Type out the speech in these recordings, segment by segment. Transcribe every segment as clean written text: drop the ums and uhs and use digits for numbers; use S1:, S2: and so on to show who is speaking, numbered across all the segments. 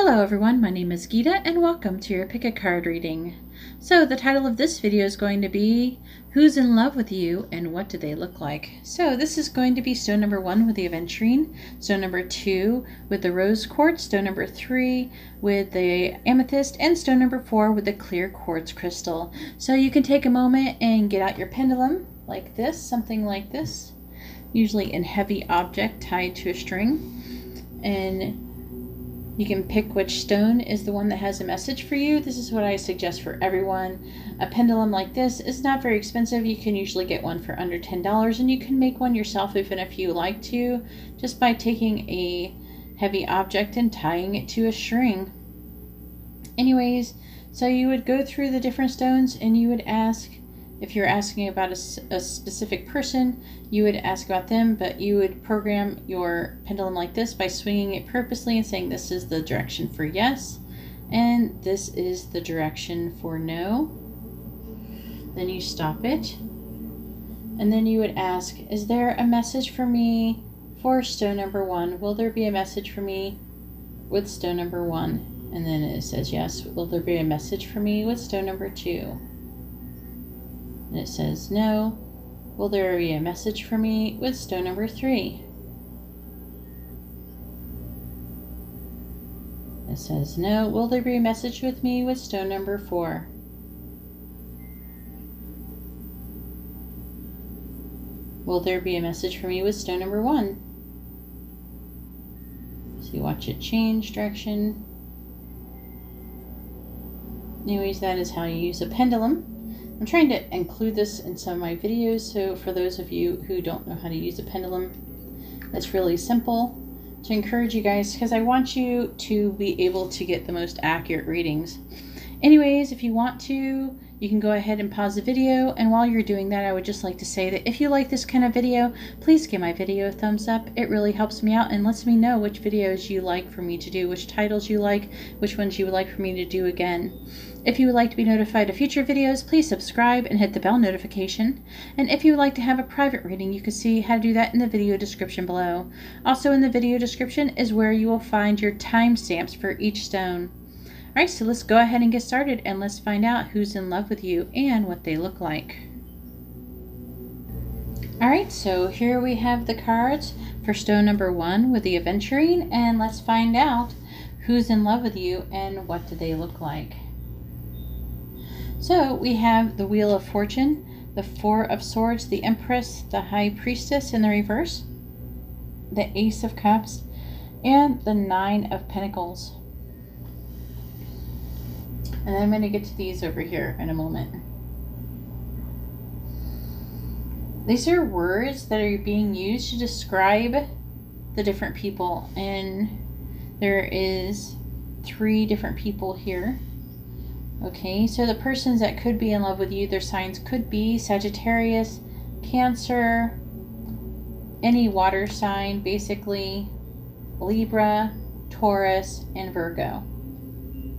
S1: Hello everyone, my name is Geeta and welcome to your Pick a Card reading. So the title of this video is going to be Who's in Love with You and What Do They Look Like? So this is going to be stone number 1 with the aventurine, stone number 2 with the rose quartz, stone number 3 with the amethyst, and stone number 4 with the clear quartz crystal. So you can take a moment and get out your pendulum like this, something like this, usually in heavy object tied to a string, and you can pick which stone is the one that has a message for you. This is what I suggest for everyone. A pendulum like this is not very expensive. You can usually get one for under $10, and you can make one yourself even if you like to, just by taking a heavy object and tying it to a string. Anyways, so you would go through the different stones and you would ask, if you're asking about a specific person, you would ask about them, but you would program your pendulum like this by swinging it purposely and saying this is the direction for yes, and this is the direction for no. Then you stop it, and then you would ask, is there a message for me for stone number 1? Will there be a message for me with stone number 1? And then it says yes. Will there be a message for me with stone number 2? And it says no. Will there be a message for me with stone number 3? It says no. Will there be a message with me with stone number 4? Will there be a message for me with stone number 1? So you watch it change direction. Anyways, that is how you use a pendulum. I'm trying to include this in some of my videos, so for those of you who don't know how to use a pendulum, it's really simple to encourage you guys, because I want you to be able to get the most accurate readings. Anyways, if you want to, you can go ahead and pause the video, and while you're doing that, I would just like to say that if you like this kind of video, please give my video a thumbs up. It really helps me out and lets me know which videos you like for me to do, which titles you like, which ones you would like for me to do again. If you would like to be notified of future videos, please subscribe and hit the bell notification. And if you would like to have a private reading, you can see how to do that in the video description below. Also in the video description is where you will find your timestamps for each stone. Alright, so let's go ahead and get started, and let's find out who's in love with you and what they look like. Alright, so here we have the cards for stone number 1 with the aventurine, and let's find out who's in love with you and what do they look like. So we have the Wheel of Fortune, the 4 of Swords, the Empress, the High Priestess in the reverse, the Ace of Cups, and the 9 of Pentacles. And I'm going to get to these over here in a moment. These are words that are being used to describe the different people, and there is 3 different people here. Okay, so the persons that could be in love with you, their signs could be Sagittarius, Cancer, any water sign, basically, Libra, Taurus, and Virgo.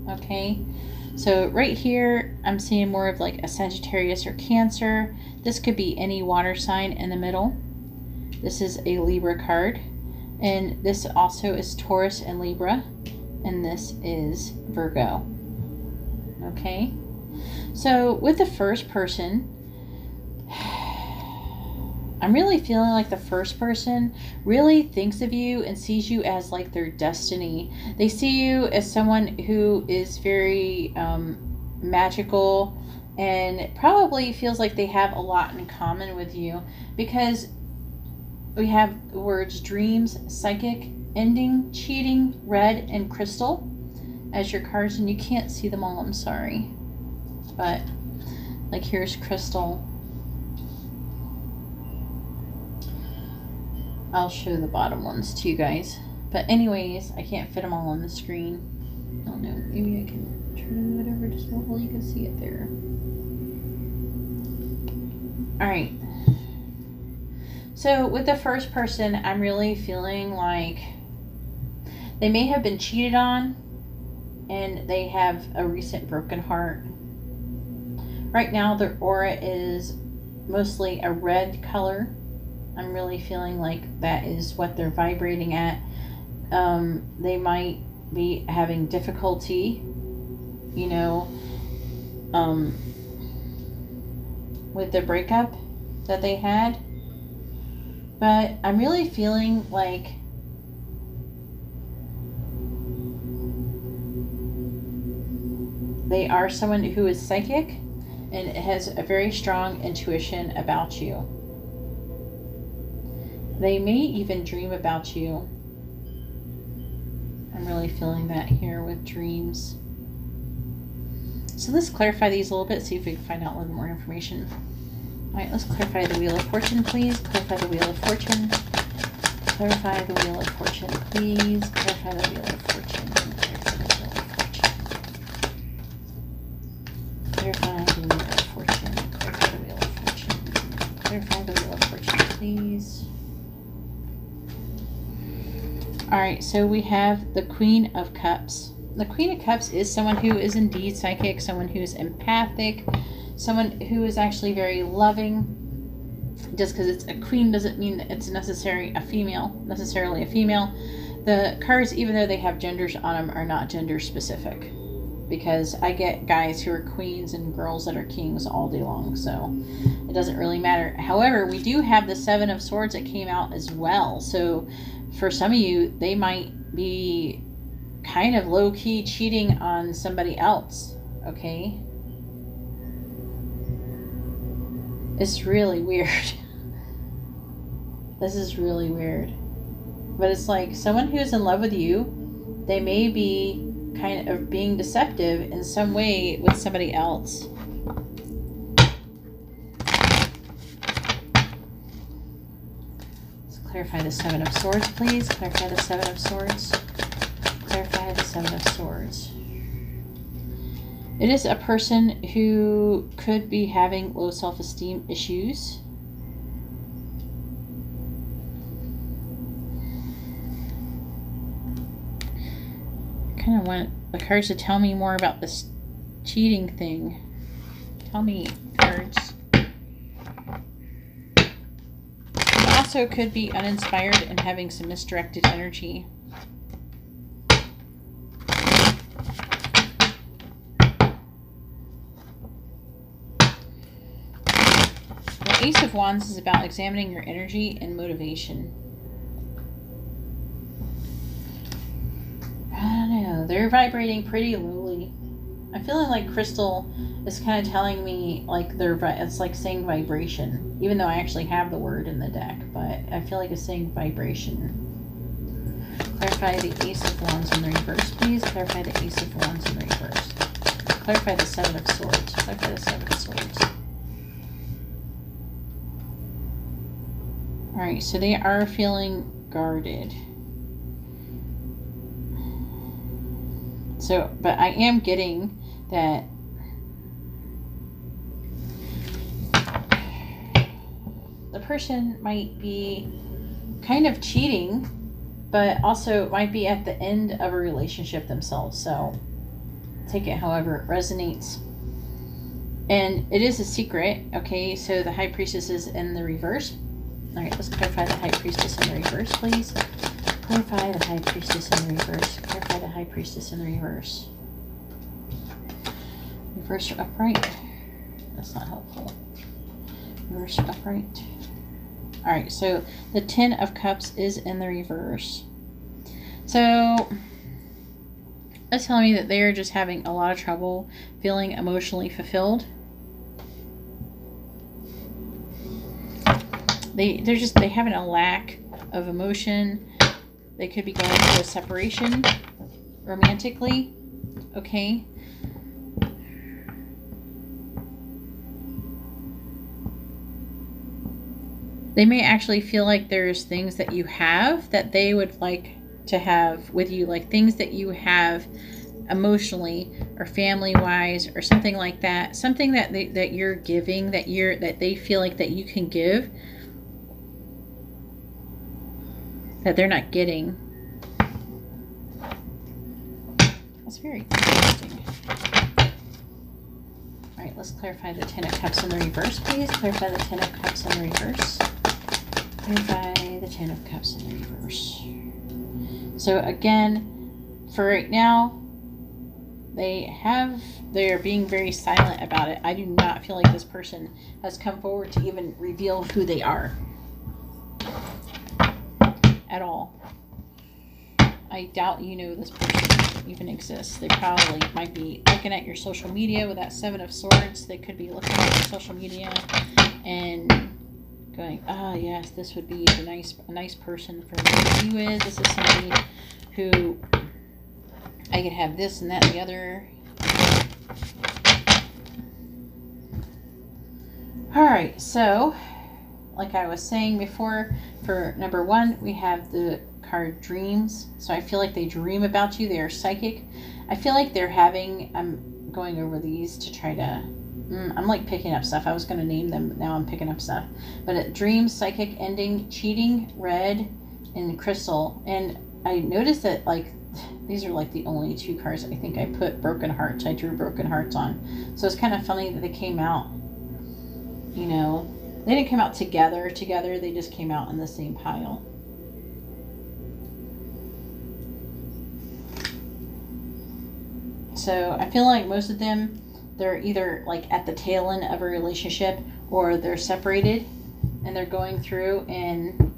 S1: Okay, so right here, I'm seeing more of like a Sagittarius or Cancer. This could be any water sign in the middle. This is a Libra card, and this also is Taurus and Libra, and this is Virgo. Okay, so with the first person, I'm really feeling like the first person really thinks of you and sees you as like their destiny. They see you as someone who is very magical, and probably feels like they have a lot in common with you, because we have the words dreams, psychic, ending, cheating, red, and crystal as your cards, and you can't see them all, I'm sorry, but like here's crystal. I'll show the bottom ones to you guys, but anyways, I can't fit them all on the screen. I don't know, maybe I can turn whatever just so you can see it there. Alright, so with the first person, I'm really feeling like they may have been cheated on, and they have a recent broken heart. Right now their aura is mostly a red color. I'm really feeling like that is what they're vibrating at. They might be having difficulty, you know, with the breakup that they had. But I'm really feeling like they are someone who is psychic and has a very strong intuition about you. They may even dream about you. I'm really feeling that here with dreams. So let's clarify these a little bit, see if we can find out a little more information. All right, let's clarify the Wheel of Fortune, please. Clarify the Wheel of Fortune. Clarify the Wheel of Fortune, please. Clarify the Wheel of Fortune. Clarify the Wheel of Fortune. Clarify the Wheel of Fortune. Clarify the Wheel of Fortune, please. All right, so we have the Queen of Cups. The Queen of Cups is someone who is indeed psychic, someone who is empathic, someone who is actually very loving. Just because it's a queen doesn't mean that it's necessarily a female. The cards, even though they have genders on them, are not gender specific. Because I get guys who are queens and girls that are kings all day long, so it doesn't really matter. However, we do have the Seven of Swords that came out as well. So for some of you, they might be kind of low-key cheating on somebody else, okay? It's really weird. This is really weird. But it's like someone who's in love with you, they may be kind of being deceptive in some way with somebody else. Let's clarify the Seven of Swords, please. Clarify the Seven of Swords. Clarify the Seven of Swords. It is a person who could be having low self-esteem issues. I kind of want the cards to tell me more about this cheating thing. Tell me, cards. It also could be uninspired and having some misdirected energy. The Ace of Wands is about examining your energy and motivation. I don't know. They're vibrating pretty lowly. I'm feeling like crystal is kind of telling me like it's like saying vibration, even though I actually have the word in the deck, but I feel like it's saying vibration. Clarify the Ace of Wands in the reverse, please. Clarify the Ace of Wands in the reverse. Clarify the Seven of Swords. Clarify the Seven of Swords. Alright, so they are feeling guarded. So, but I am getting that the person might be kind of cheating, but also might be at the end of a relationship themselves. So take it however it resonates. And it is a secret, okay? So the High Priestess is in the reverse. All right, let's clarify the High Priestess in the reverse, please. Clarify the High Priestess in the reverse. Clarify the High Priestess in the reverse. Reverse or upright? That's not helpful. Reverse or upright? All right, so the Ten of Cups is in the reverse. So that's telling me that they are just having a lot of trouble feeling emotionally fulfilled. They're having a lack of emotion. They could be going through a separation romantically, okay? They may actually feel like there's things that you have that they would like to have with you, like things that you have emotionally or family-wise or something like that. Something that you're giving, that they feel like that you can give, that they're not getting. That's very interesting. All right, let's clarify the Ten of Cups in the reverse, please. Clarify the Ten of Cups in the reverse. Clarify the Ten of Cups in the reverse. So again, for right now, they're being very silent about it. I do not feel like this person has come forward to even reveal who they are at all. I doubt you know this person even exists. They probably might be looking at your social media with that Seven of Swords. They could be looking at your social media and going, "Ah, yes, this would be a nice person for me to be with. This is somebody who I could have this and that and the other." All right, so like I was saying before, for number 1, we have the card Dreams. So I feel like they dream about you. They are psychic. I feel like they're having, I'm going over these to try to, I'm like picking up stuff. I was going to name them, but now I'm picking up stuff. But Dreams, Psychic, Ending, Cheating, Red, and Crystal. And I noticed that like these are like the only 2 cards I think I put Broken Hearts. I drew Broken Hearts on. So it's kind of funny that they came out, you know, they didn't come out together. They just came out in the same pile. So I feel like most of them, they're either like at the tail end of a relationship or they're separated and they're going through, and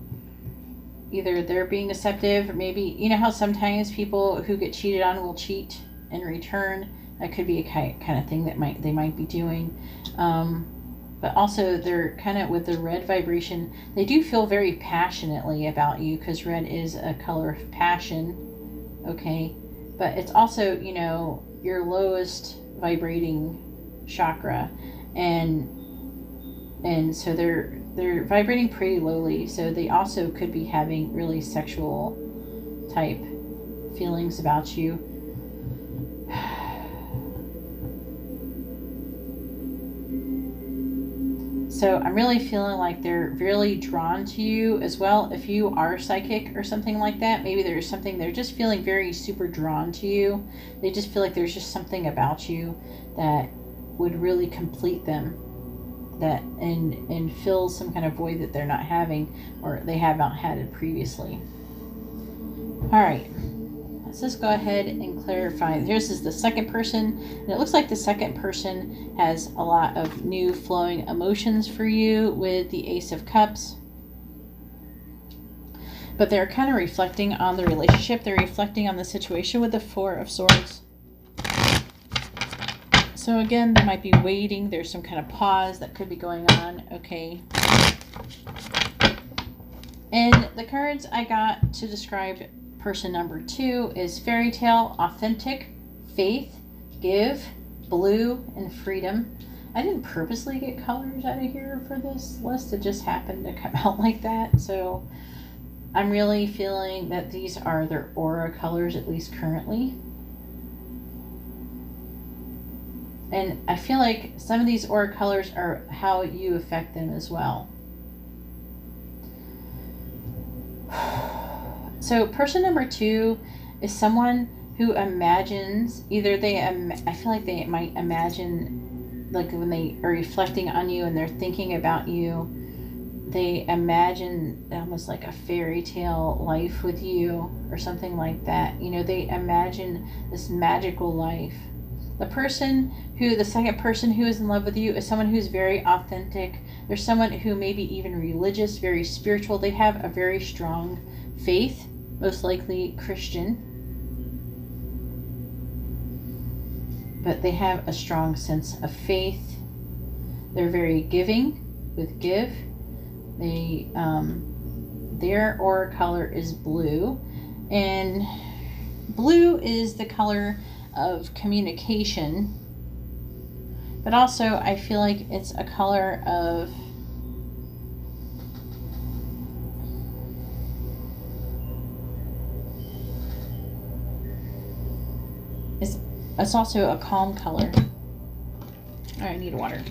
S1: either they're being deceptive or maybe, you know how sometimes people who get cheated on will cheat in return. That could be a kind of thing that they might be doing. But also they're kind of with the red vibration. They do feel very passionately about you because red is a color of passion. Okay. But it's also, you know, your lowest vibrating chakra, and so they're vibrating pretty lowly, so they also could be having really sexual type feelings about you. So I'm really feeling like they're really drawn to you as well. If you are psychic or something like that, maybe there's something, they're just feeling very super drawn to you. They just feel like there's just something about you that would really complete them, that and fill some kind of void that they're not having or they have not had it previously. All right. Let's just go ahead and clarify. This is the second person, and it looks like the second person has a lot of new flowing emotions for you with the Ace of Cups. But they're kind of reflecting on the relationship. They're reflecting on the situation with the Four of Swords. So again, they might be waiting. There's some kind of pause that could be going on. Okay. And the cards I got to describe person number 2 is Fairy Tale, Authentic, Faith, Give, Blue, and Freedom. I didn't purposely get colors out of here for this list. It just happened to come out like that. So I'm really feeling that these are their aura colors, at least currently. And I feel like some of these aura colors are how you affect them as well. So person number 2 is someone who imagines, either I feel like they might imagine, like when they are reflecting on you and they're thinking about you, they imagine almost like a fairy tale life with you or something like that. You know, they imagine this magical life. The second person who is in love with you is someone who's very authentic. There's someone who may be even religious, very spiritual. They have a very strong faith, most likely Christian. But they have a strong sense of faith. They're very giving with Give. Their aura color is blue. And blue is the color of communication. But also I feel like it's a color of it's also a calm color. All right, I need water.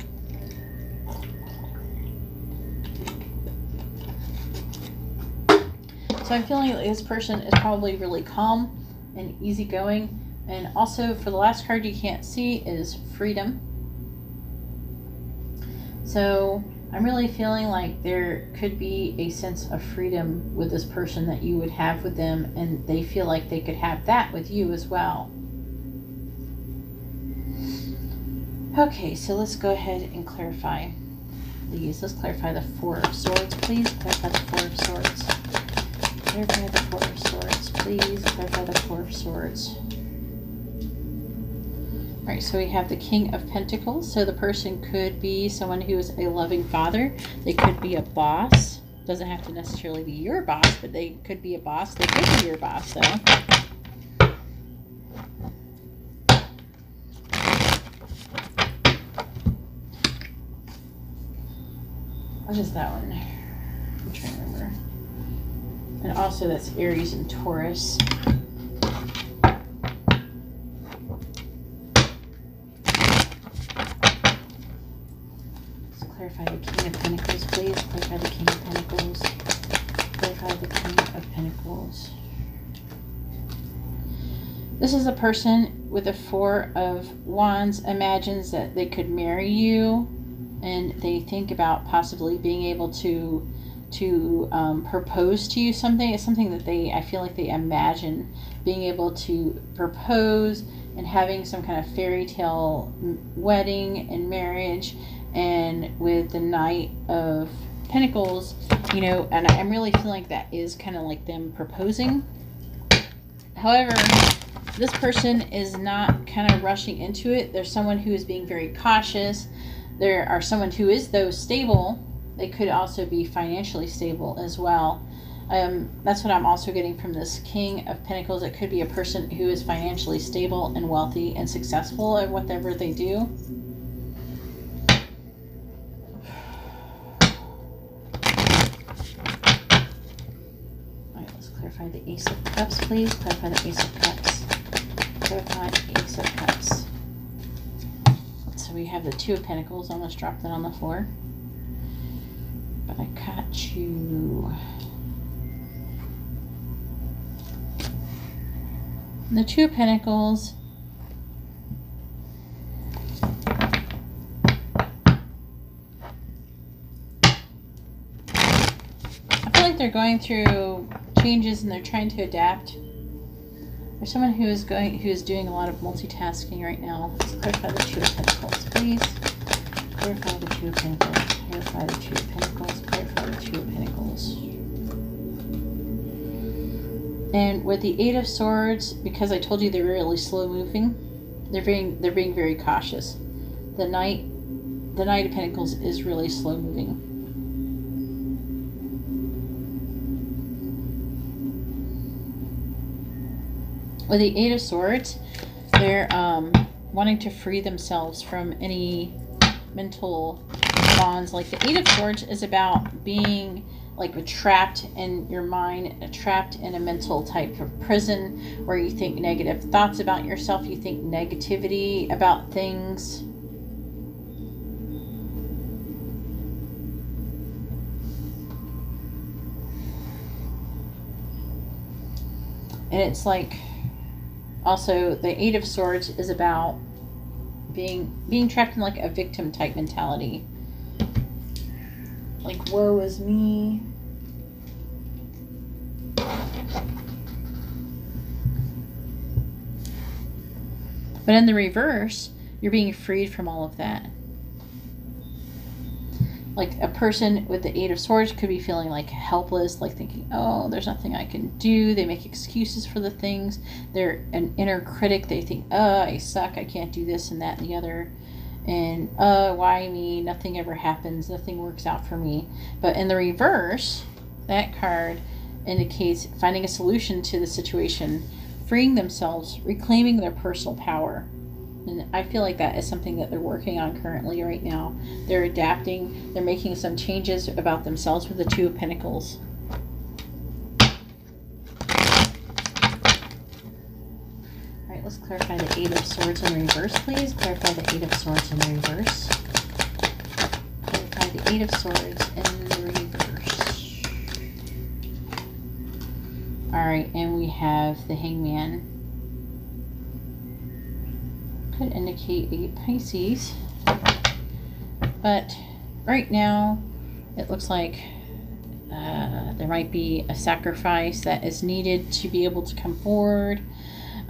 S1: So I'm feeling like this person is probably really calm and easygoing. And also for the last card you can't see is Freedom. So I'm really feeling like there could be a sense of freedom with this person that you would have with them, and they feel like they could have that with you as well. Okay, so let's go ahead and clarify these. Let's clarify the Four of Swords, please. Clarify the Four of Swords. Clarify the Four of Swords, please. Clarify the Four of Swords. All right, so we have the King of Pentacles. So the person could be someone who is a loving father. They could be a boss. Doesn't have to necessarily be your boss, but they could be a boss. They could be your boss, though. What is that one? I'm trying to remember. And also that's Aries and Taurus. Let's clarify the King of Pentacles, please. Clarify the King of Pentacles. Clarify the King of Pentacles. This is a person with a Four of Wands, imagines that they could marry you, and they think about possibly being able to propose to you something. It's something that I feel like they imagine being able to propose and having some kind of fairy tale wedding and marriage. And with the Knight of Pentacles, you know, and I'm really feeling like that is kind of like them proposing. However, this person is not kind of rushing into it. There's someone who is being very cautious. There are someone who is, though, stable. They could also be financially stable as well. That's what I'm also getting from this King of Pentacles. It could be a person who is financially stable and wealthy and successful at whatever they do. All right, let's clarify the Ace of Cups, please. Clarify the Ace of Cups. Clarify the Ace of Cups. So we have the Two of Pentacles. Almost dropped that on the floor. But I caught you. The Two of Pentacles. I feel like they're going through changes and they're trying to adapt. There's someone who is doing a lot of multitasking right now. Let's clarify the Two of Pentacles, please. Clarify the Two of Pentacles. Clarify the Two of Pentacles. Clarify the Two of Pentacles. And with the Eight of Swords, because I told you they're really slow moving, they're being very cautious. The Knight of Pentacles is really slow moving. With the Eight of Swords, they're wanting to free themselves from any mental bonds. Like the Eight of Swords is about being like trapped in your mind, trapped in a mental type of prison where you think negative thoughts about yourself, you think negativity about things. And it's like, also, the Eight of Swords is about being trapped in like a victim type mentality. Like, woe is me. But in the reverse, you're being freed from all of that. Like a person with the Eight of Swords could be feeling like helpless, like thinking, oh, there's nothing I can do. They make excuses for the things. They're an inner critic. They think, oh, I suck. I can't do this and that and the other. And, why me? Nothing ever happens. Nothing works out for me. But in the reverse, that card indicates finding a solution to the situation, freeing themselves, reclaiming their personal power. And I feel like that is something that they're working on currently right now. They're adapting. They're making some changes about themselves with the Two of Pentacles. All right, let's clarify the Eight of Swords in reverse, please. Clarify the Eight of Swords in reverse. Clarify the Eight of Swords in reverse. All right, and we have the Hangman. Could indicate a Pisces, but right now, it looks like there might be a sacrifice that is needed to be able to come forward.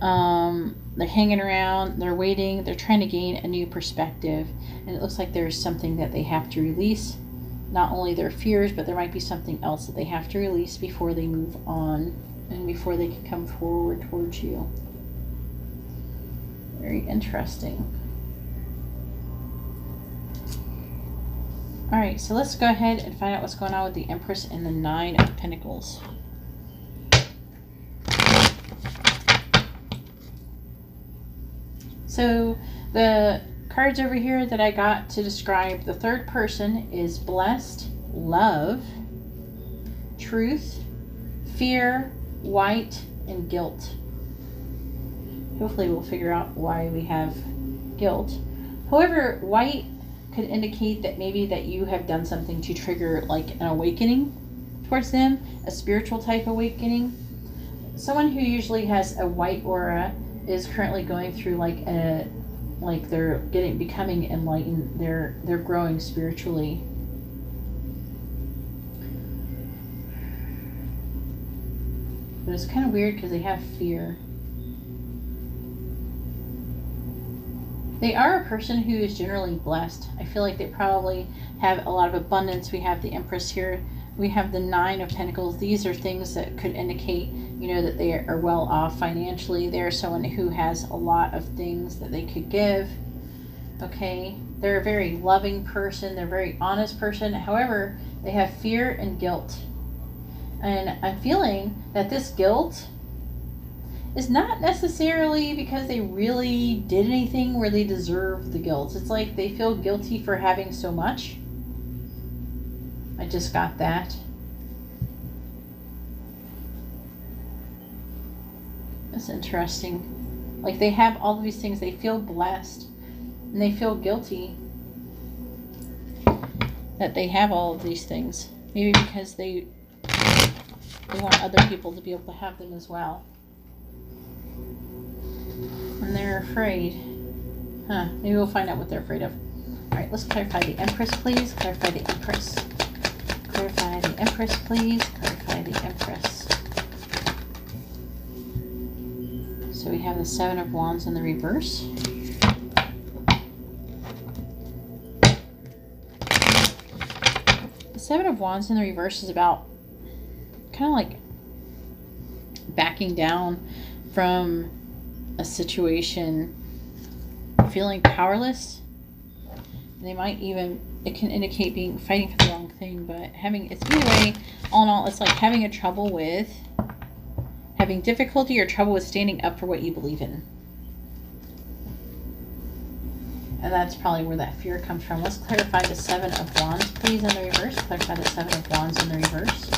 S1: They're hanging around, they're waiting, they're trying to gain a new perspective. And it looks like there's something that they have to release. Not only their fears, but there might be something else that they have to release before they move on and before they can come forward towards you. Very interesting. All right, so let's go ahead and find out what's going on with the Empress and the Nine of Pentacles. So the cards over here that I got to describe the third person is blessed, love, truth, fear, white, and guilt. Hopefully we'll figure out why we have guilt. However, white could indicate that maybe that you have done something to trigger like an awakening towards them, a spiritual type awakening. Someone who usually has a white aura is currently going through like they're becoming enlightened, they're growing spiritually. But it's kind of weird because they have fear. They are a person who is generally blessed. I feel like they probably have a lot of abundance. We have the Empress here. We have the Nine of Pentacles. These are things that could indicate, you know, that they are well off financially. They're someone who has a lot of things that they could give. Okay. They're a very loving person. They're a very honest person. However, they have fear and guilt. And I'm feeling that this guilt is not necessarily because they really did anything where they deserve the guilt. It's like they feel guilty for having so much. I just got that. That's interesting. Like they have all of these things. They feel blessed and they feel guilty that they have all of these things. Maybe because they want other people to be able to have them as well. And they're afraid. Maybe we'll find out what they're afraid of. Alright, let's clarify the Empress, please. Clarify the Empress. Clarify the Empress, please. Clarify the Empress. So we have the Seven of Wands in the reverse. The Seven of Wands in the reverse is about kind of like backing down from a situation, feeling powerless. They might even, it can indicate fighting for the wrong thing, but it's either way, all in all, it's like having difficulty or trouble with standing up for what you believe in. And that's probably where that fear comes from. Let's clarify the Seven of Wands, please, in the reverse. Clarify the Seven of Wands in the reverse.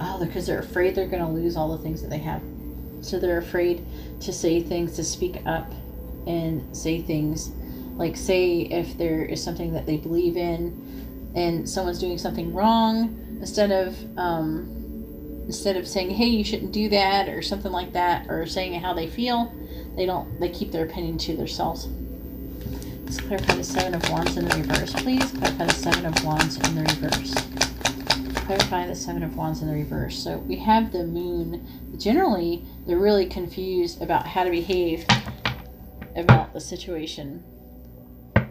S1: Oh, because they're afraid they're going to lose all the things that they have. So they're afraid to say things, to speak up and say things. Like say if there is something that they believe in and someone's doing something wrong, instead of saying, hey, you shouldn't do that or something like that, or saying how they feel, they keep their opinion to themselves. Let's clarify the Seven of Wands in the reverse, please. Clarify the Seven of Wands in the reverse. Clarify the Seven of Wands in the reverse. So we have the Moon. Generally, they're really confused about how to behave about the situation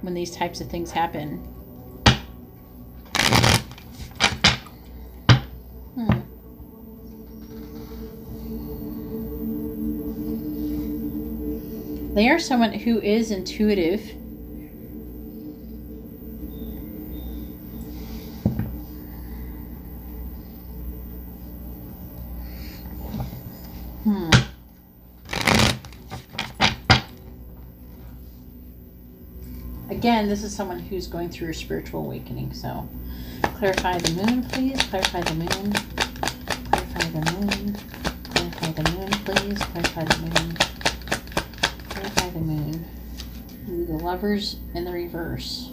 S1: when these types of things happen. They are someone who is intuitive. Again, this is someone who's going through a spiritual awakening. So, clarify the Moon, please. Clarify the Moon. Clarify the Moon. Clarify the Moon, please. Clarify the Moon. Clarify the Moon. Ooh, the Lovers in the reverse.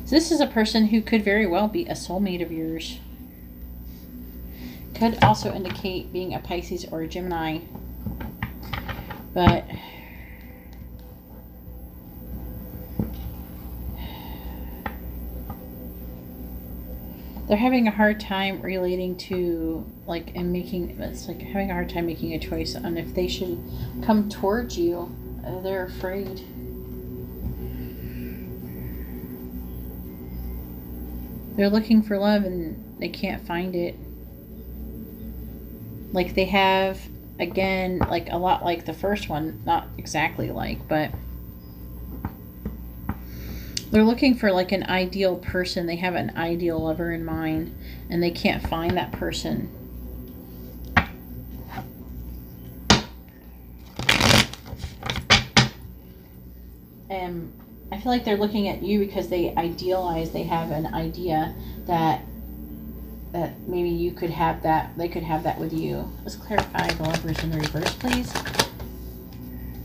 S1: So this is a person who could very well be a soulmate of yours. Could also indicate being a Pisces or a Gemini. But They're having a hard time relating to, like, and making, it's like having a hard time making a choice on if they should come towards you. They're afraid. They're looking for love and they can't find it. Like they have, again, like a lot like the first one, not exactly like, but they're looking for like an ideal person. They have an ideal lover in mind and they can't find that person. And I feel like they're looking at you because they idealize, they have an idea that maybe you could have that, they could have that with you. Let's clarify the Lovers in the reverse, please.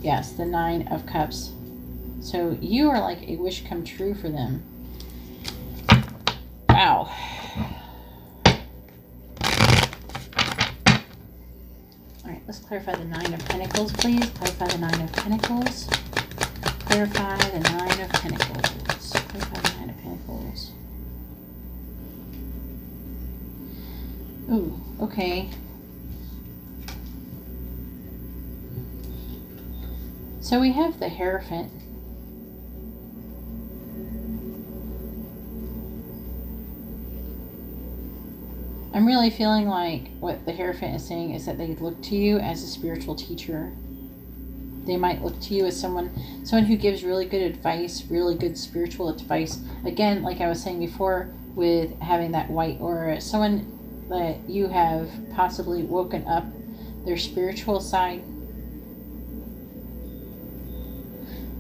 S1: Yes, the 9 of Cups. So you are like a wish come true for them. Wow. All right, let's clarify the 9 of Pentacles, please. Clarify the 9 of Pentacles. Clarify the 9 of Pentacles. Clarify the 9 of Pentacles. Ooh, okay. So we have the Hierophant. I'm really feeling like what the Hierophant is saying is that they look to you as a spiritual teacher. They might look to you as someone who gives really good advice, really good spiritual advice. Again, like I was saying before, with having that white aura, someone that you have possibly woken up their spiritual side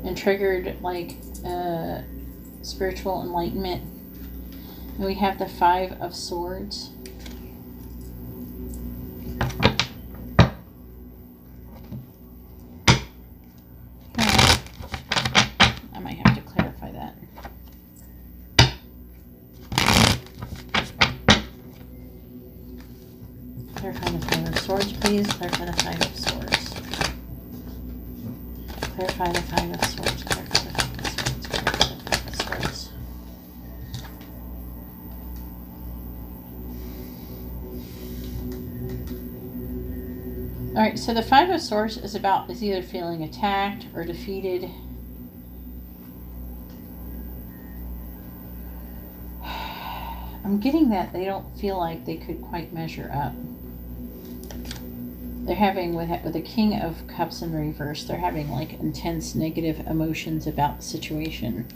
S1: and triggered like spiritual enlightenment. And we have the 5 of Swords. I might have to clarify that. Clarify the 5 of Swords, please. Clarify the 5 of Swords. Clarify the 5 of Swords. Clarify the 5 of Swords. Clarify the 5 of Swords. Alright, so the 5 of Swords is either feeling attacked or defeated. I'm getting that they don't feel like they could quite measure up. They're having, with the King of Cups in reverse, they're having like intense negative emotions about the situation.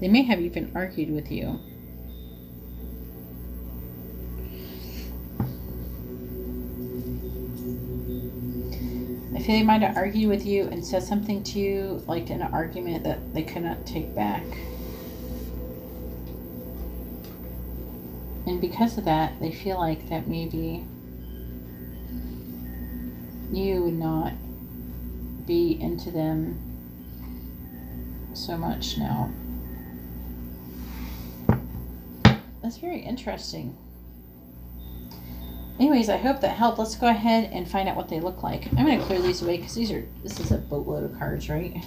S1: They may have even argued with you. I feel they might have argued with you and said something to you, like in an argument that they could not take back. And because of that, they feel like that maybe you would not be into them so much now. That's very interesting. Anyways, I hope that helped. Let's go ahead and find out what they look like. I'm going to clear these away because this is a boatload of cards, right?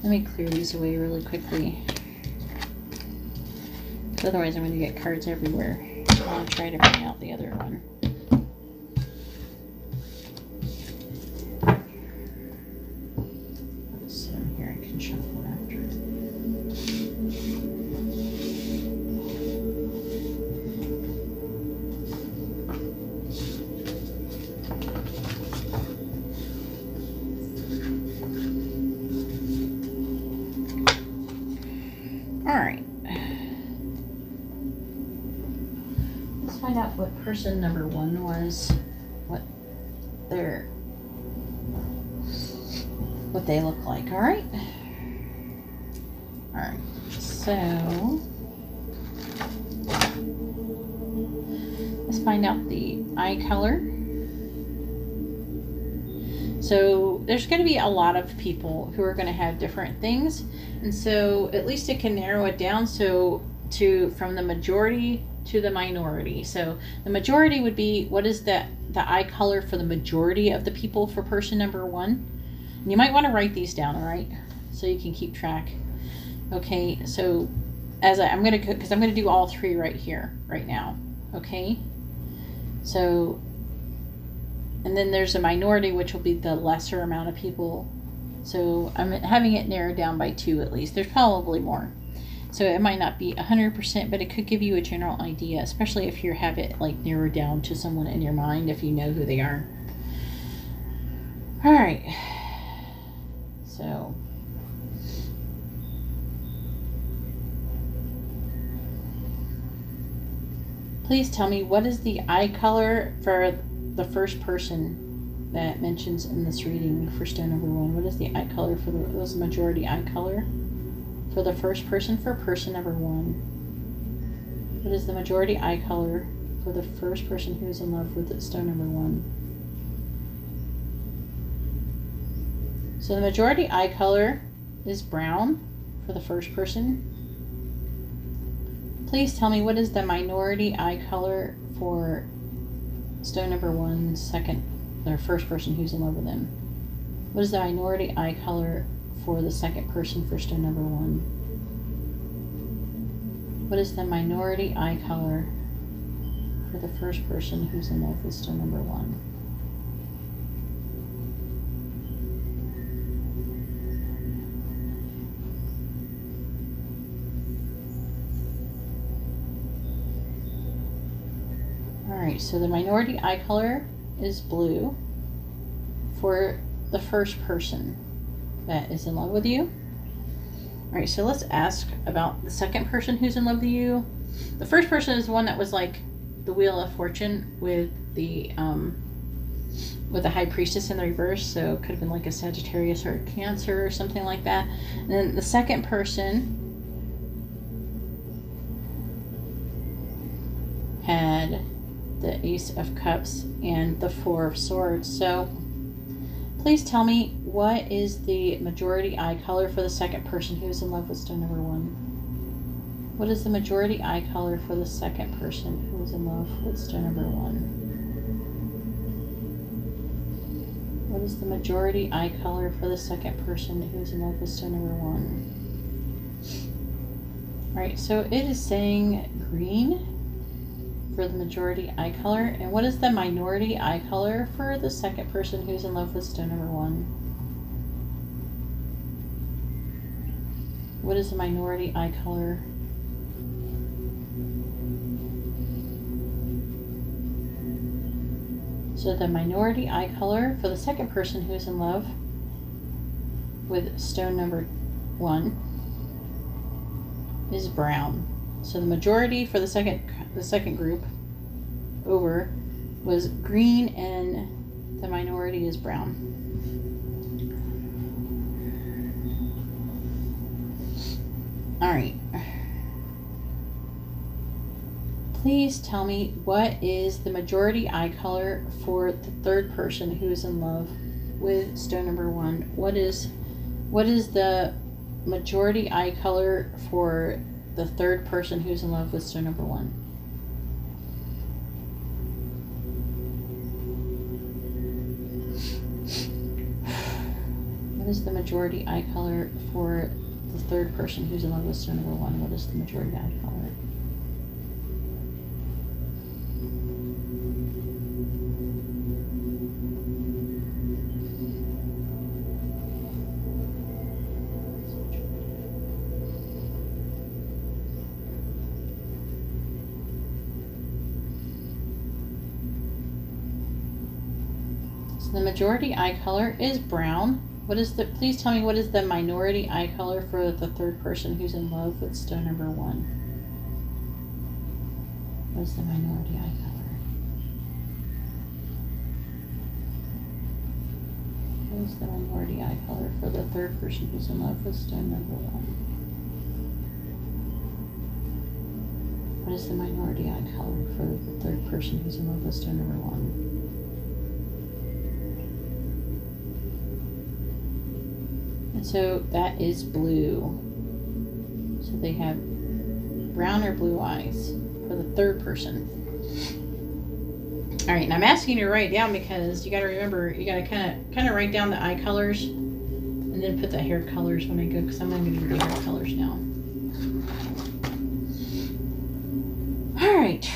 S1: Let me clear these away really quickly. Otherwise, I'm going to get cards everywhere. I'll try to bring out the other one. Let's sit in here. I can shuffle after. Alright. Let's find out what person number 1 was. What they look like, alright? Alright. So let's find out the eye color. So there's going to be a lot of people who are going to have different things. And so at least it can narrow it down. So from the majority to the minority. So the majority would be, what is the eye color for the majority of the people for person number 1? And you might want to write these down, all right, so you can keep track. Okay, so I'm going to do all 3 right here, right now. Okay, so, and then there's a minority, which will be the lesser amount of people. So I'm having it narrowed down by 2 at least. There's probably more. So it might not be 100%, but it could give you a general idea, especially if you have it like narrowed down to someone in your mind, if you know who they are. All right. So please tell me, what is the eye color for the first person that mentions in this reading for stone number 1? What is the eye color for the majority eye color for the first person for person number 1? What is the majority eye color for the first person who is in love with stone number 1? So the majority eye color is brown for the first person. Please tell me, what is the minority eye color for stone number 1, first person who's in love with him? What is the minority eye color for the second person for stone number 1? What is the minority eye color for the first person who's in love with stone number 1? Alright, so the minority eye color is blue for the first person that is in love with you. Alright, so let's ask about the second person who's in love with you. The first person is the one that was like the Wheel of Fortune with the High Priestess in the reverse, so it could have been like a Sagittarius or a Cancer or something like that. And then the second person had the Ace of Cups and the Four of Swords. So please tell me, what is the majority eye color for the second person who is in love with stone number 1? What is the majority eye color for the second person who is in love with stone number 1? What is the majority eye color for the second person who is in love with stone number 1? Alright, so it is saying green for the majority eye color. And what is the minority eye color for the second person who's in love with stone number 1? What is the minority eye color? So the minority eye color for the second person who's in love with stone number 1 is brown. So the majority for the second group over was green, and the minority is brown. All right. Please tell me, what is the majority eye color for the third person who is in love with stone number 1? What is the majority eye color for the third person who's in love with stone number 1? What is the majority eye color for the third person who's in love with stone number 1? What is the majority eye color? The majority eye color is brown. Please tell me, what is the minority eye color for the third person who's in love with stone number 1? What is the minority eye color? What is the minority eye color for the third person who's in love with stone number 1? What is the minority eye color for the third person who's in love with stone number 1? And so that is blue. So they have brown or blue eyes for the third person. All right, and I'm asking you to write down because you got to remember, you got to kind of write down the eye colors and then put the hair colors when I go, because I'm going to do the hair colors now. All right.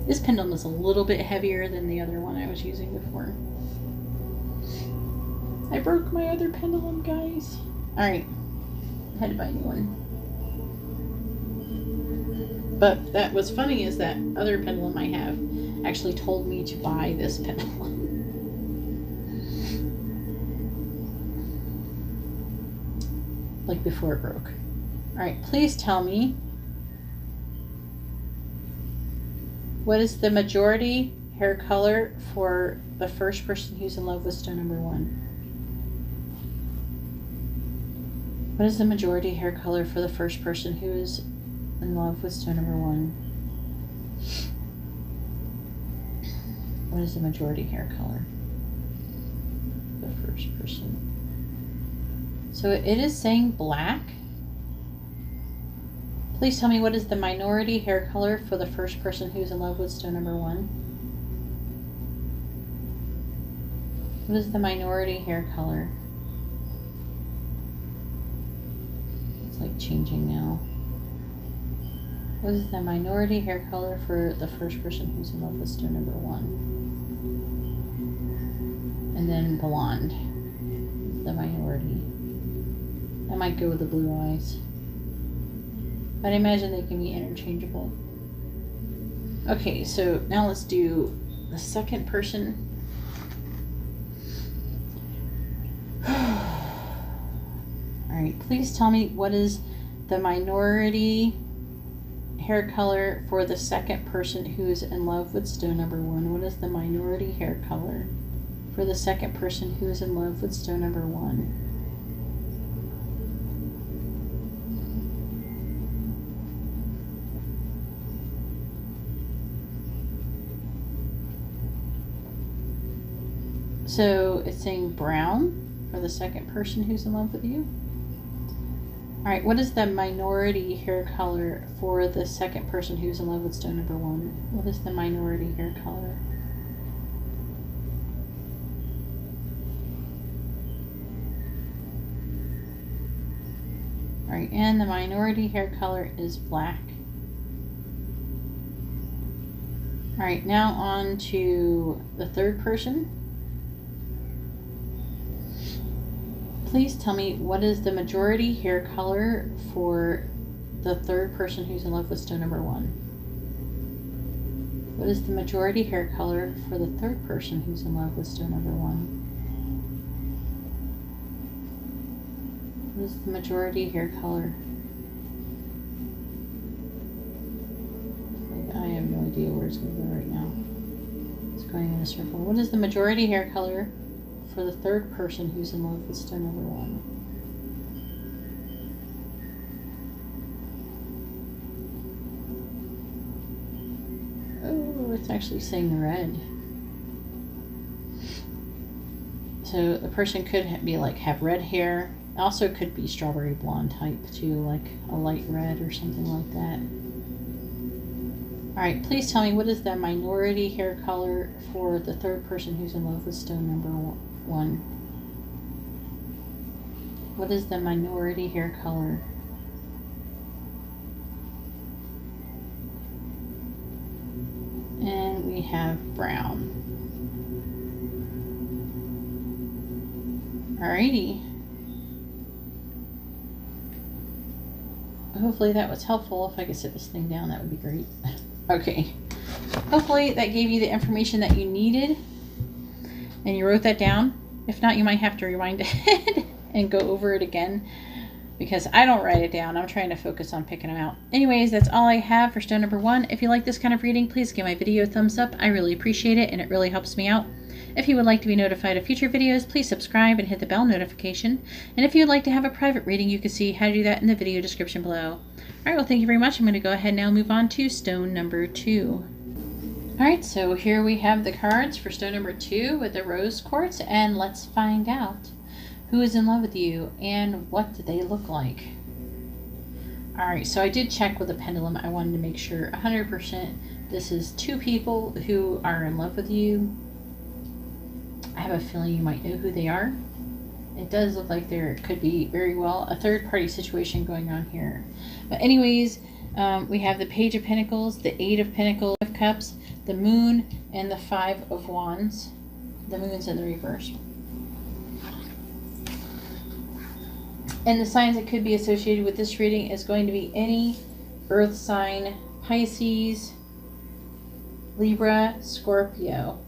S1: This pendulum is a little bit heavier than the other one I was using before. I broke my other pendulum, guys. All right, I had to buy a new one. But that what's funny is that other pendulum I have actually told me to buy this pendulum. Like before it broke. All right, please tell me, what is the majority hair color for the first person who's in love with stone number 1? What is the majority hair color for the first person who is in love with stone number 1? What is the majority hair color? The first person. So it is saying black. Please tell me, what is the minority hair color for the first person who's in love with stone number 1? What is the minority hair color? It's like changing now. What is the minority hair color for the first person who's in love with stone number 1? And then blonde, the minority. I might go with the blue eyes, but I imagine they can be interchangeable. Okay, so now let's do the second person. All right, please tell me, what is the minority hair color for the second person who is in love with stone number 1? What is the minority hair color for the second person who is in love with stone number 1? So it's saying brown for the second person who's in love with you. All right, what is the minority hair color for the second person who's in love with stone number 1? What is the minority hair color? All right, and the minority hair color is black. All right, now on to the third person. Please tell me, what is the majority hair color for the third person who's in love with stone number 1? What is the majority hair color for the third person who's in love with stone number 1? What is the majority hair color? I have no idea where it's going to go right now. It's going in a circle. What is the majority hair color for the third person who's in love with stone number 1? Oh, it's actually saying red. So the person could be like have red hair. Also could be strawberry blonde type too, like a light red or something like that. All right, please tell me, what is the minority hair color for the third person who's in love with stone number 1? What is the minority hair color? And we have brown. Alrighty. Hopefully that was helpful. If I could sit this thing down, that would be great. Okay. Hopefully that gave you the information that you needed and you wrote that down. If not, you might have to rewind it and go over it again, because I don't write it down. I'm trying to focus on picking them out. Anyways, that's all I have for stone number 1. If you like this kind of reading, please give my video a thumbs up. I really appreciate it, and it really helps me out. If you would like to be notified of future videos, please subscribe and hit the bell notification. And if you would like to have a private reading, you can see how to do that in the video description below. All right, well, thank you very much. I'm going to go ahead now and move on to stone number 2. All right, so here we have the cards for stone number 2 with the rose quartz, and let's find out who is in love with you and what do they look like. All right, so I did check with the pendulum. I wanted to make sure 100% this is two people who are in love with you. I have a feeling you might know who they are. It does look like there could be very well a third-party situation going on here. But anyways, we have the Page of Pentacles, the Eight of Pentacles, of Cups, the Moon, and the Five of Wands. The Moon's in the reverse. And the signs that could be associated with this reading is going to be any earth sign, Pisces, Libra, Scorpio.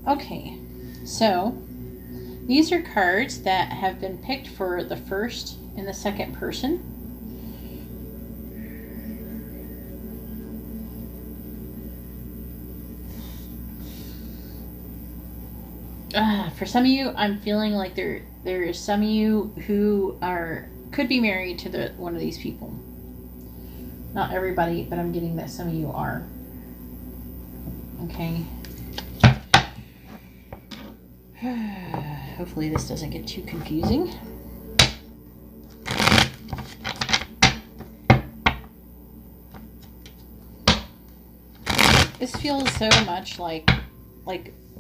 S1: Okay, so these are cards that have been picked for the first and the second person. For some of you, I'm feeling like there is some of you who could be married to one of these people. Not everybody, but I'm getting that some of you are. Okay. Hopefully this doesn't get too confusing. This feels so much like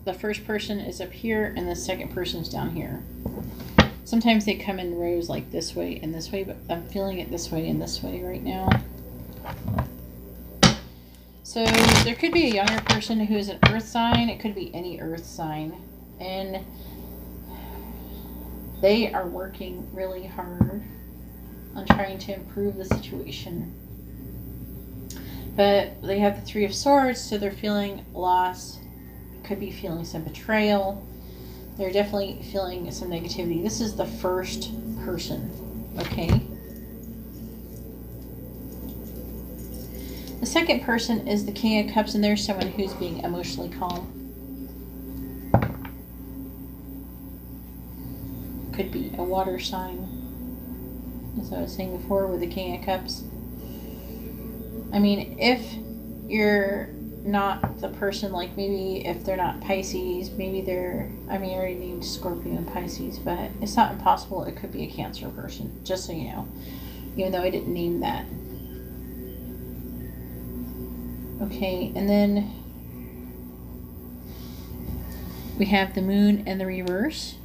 S1: the first person is up here and the second person's down here. Sometimes they come in rows like this way and this way, but I'm feeling it this way and this way right now. So there could be a younger person who is an earth sign. It could be any earth sign. And they are working really hard on trying to improve the situation. But they have the Three of Swords, so they're feeling loss. Could be feeling some betrayal. They're definitely feeling some negativity. This is the first person, okay? The second person is the King of Cups, and there's someone who's being emotionally calm. Could be a water sign, as I was saying before with the King of Cups. I mean, if you're not the person, like maybe if they're not Pisces, maybe they're, I mean, I already named Scorpio and Pisces, but it's not impossible. It could be a Cancer person, just so you know, even though I didn't name that. Okay, and then we have the Moon and the reverse.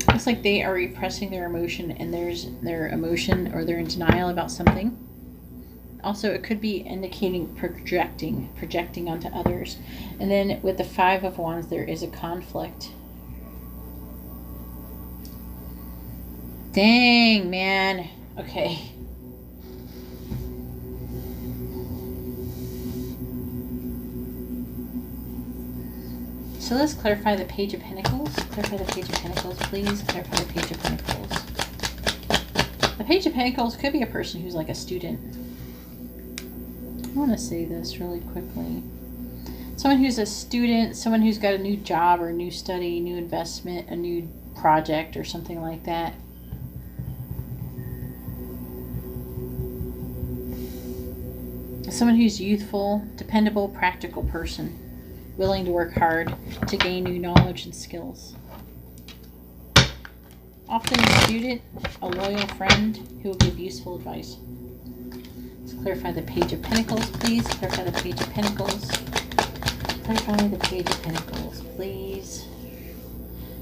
S1: Looks like they are repressing their emotion, and there's their emotion, or they're in denial about something. Also, it could be indicating projecting onto others. And then with the Five of Wands, there is a conflict. Dang, man. Okay. So let's clarify the Page of Pentacles. Clarify the Page of Pentacles, please. Clarify the Page of Pentacles. The Page of Pentacles could be a person who's like a student. I want to say this really quickly. Someone who's a student, someone who's got a new job or a new study, new investment, a new project or something like that. Someone who's youthful, dependable, practical person, willing to work hard to gain new knowledge and skills. Often a student, a loyal friend who will give useful advice. Let's clarify the Page of Pentacles, please. Clarify the Page of Pentacles. Clarify the Page of Pentacles, please.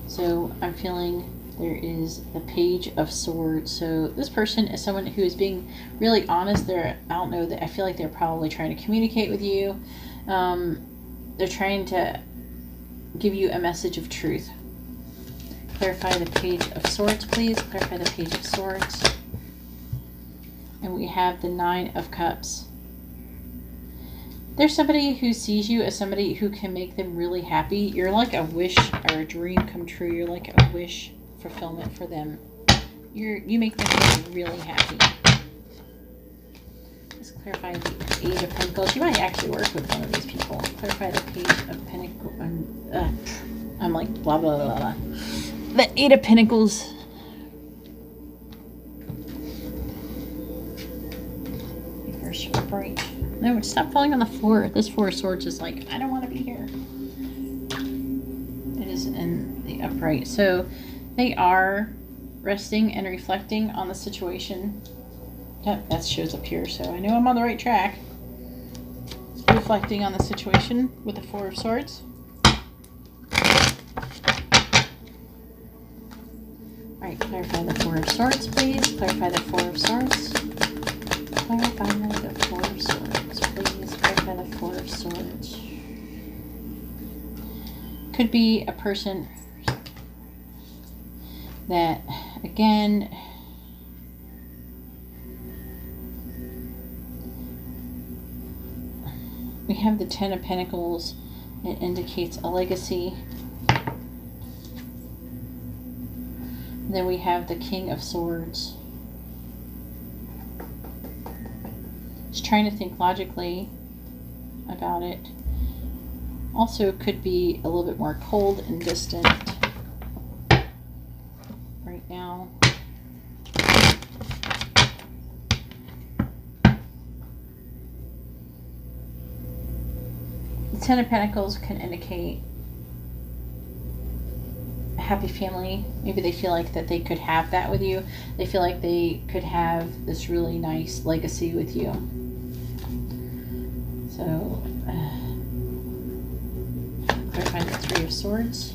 S1: So I'm feeling there is the Page of Swords. So this person is someone who is being really honest. I don't know, I feel like they're probably trying to communicate with you. They're trying to give you a message of truth. Clarify the Page of Swords, please. Clarify the Page of Swords. And we have the Nine of Cups. There's somebody who sees you as somebody who can make them really happy. You're like a wish or a dream come true. You're like a wish fulfillment for them. You make them really happy. Let's clarify the Eight of Pentacles. You might actually work with one of these people. Clarify the Page of Pentacles. I'm like blah, blah, blah, blah. The Eight of Pentacles. Reverse upright. No, stop falling on the floor. This Four of Swords is like, I don't want to be here. It is in the upright. So they are resting and reflecting on the situation. Yep, that shows up here, so I know I'm on the right track. Reflecting on the situation with the Four of Swords. Alright, clarify the Four of Swords, please. Clarify the Four of Swords. Clarify the Four of Swords, please. Clarify the Four of Swords. Could be a person that, again, we have the Ten of Pentacles. It indicates a legacy. And then we have the King of Swords. Just trying to think logically about it. Also could be a little bit more cold and distant right now. The Ten of Pentacles can indicate a happy family. Maybe they feel like that they could have that with you. They feel like they could have this really nice legacy with you. So, clarify the Three of Swords.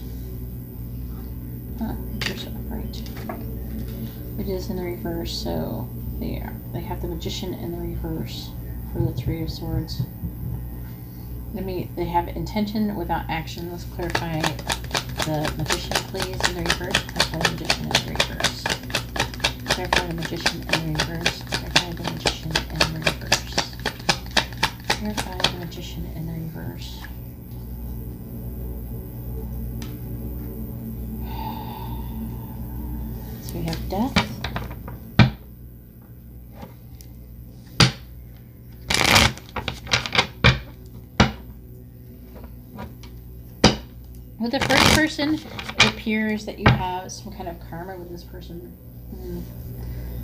S1: Reverse upright. It is in the reverse, so they have the Magician in the reverse for the Three of Swords. They have intention without action. Let's clarify the Magician, please, in the reverse. Clarify the Magician in the reverse. Clarify the Magician in the reverse. Clarify the Magician in the reverse. Clarify the Magician in the reverse. So we have Death. With the first person, it appears that you have some kind of karma with this person.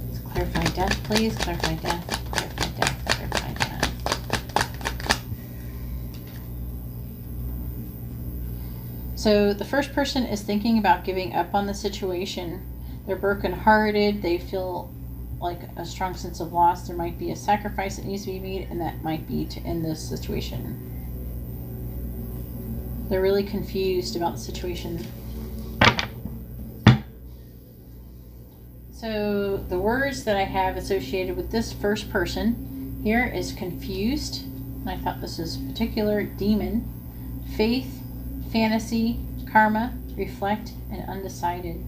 S1: Let's clarify Death, please. Clarify Death. Clarify Death. Clarify Death. So the first person is thinking about giving up on the situation. They're brokenhearted. They feel like a strong sense of loss. There might be a sacrifice that needs to be made, and that might be to end this situation. They're really confused about the situation. So the words that I have associated with this first person here is confused. And I thought this is particular. Demon, faith, fantasy, karma, reflect, and undecided.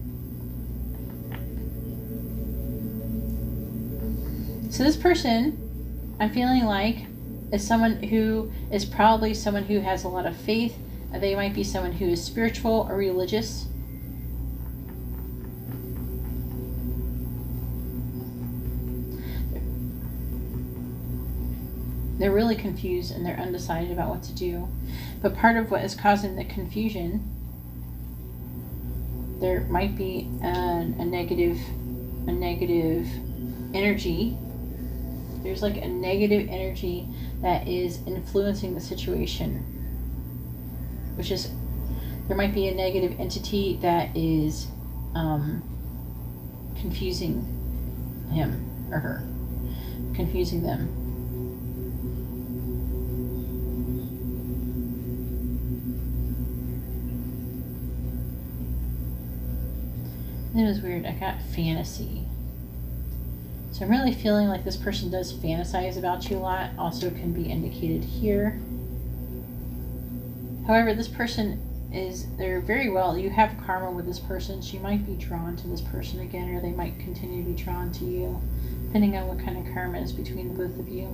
S1: So this person, I'm feeling like, is someone who is probably someone who has a lot of faith. They might be someone who is spiritual or religious. They're really confused and they're undecided about what to do. But part of what is causing the confusion, there might be a negative energy. There's like a negative energy that is influencing the situation. Which is, there might be a negative entity that is confusing him or her, confusing them. It was weird. I got fantasy. So I'm really feeling like this person does fantasize about you a lot. Also can be indicated here. However, this person they're very well, you have karma with this person. She might be drawn to this person again, or they might continue to be drawn to you, depending on what kind of karma is between the both of you.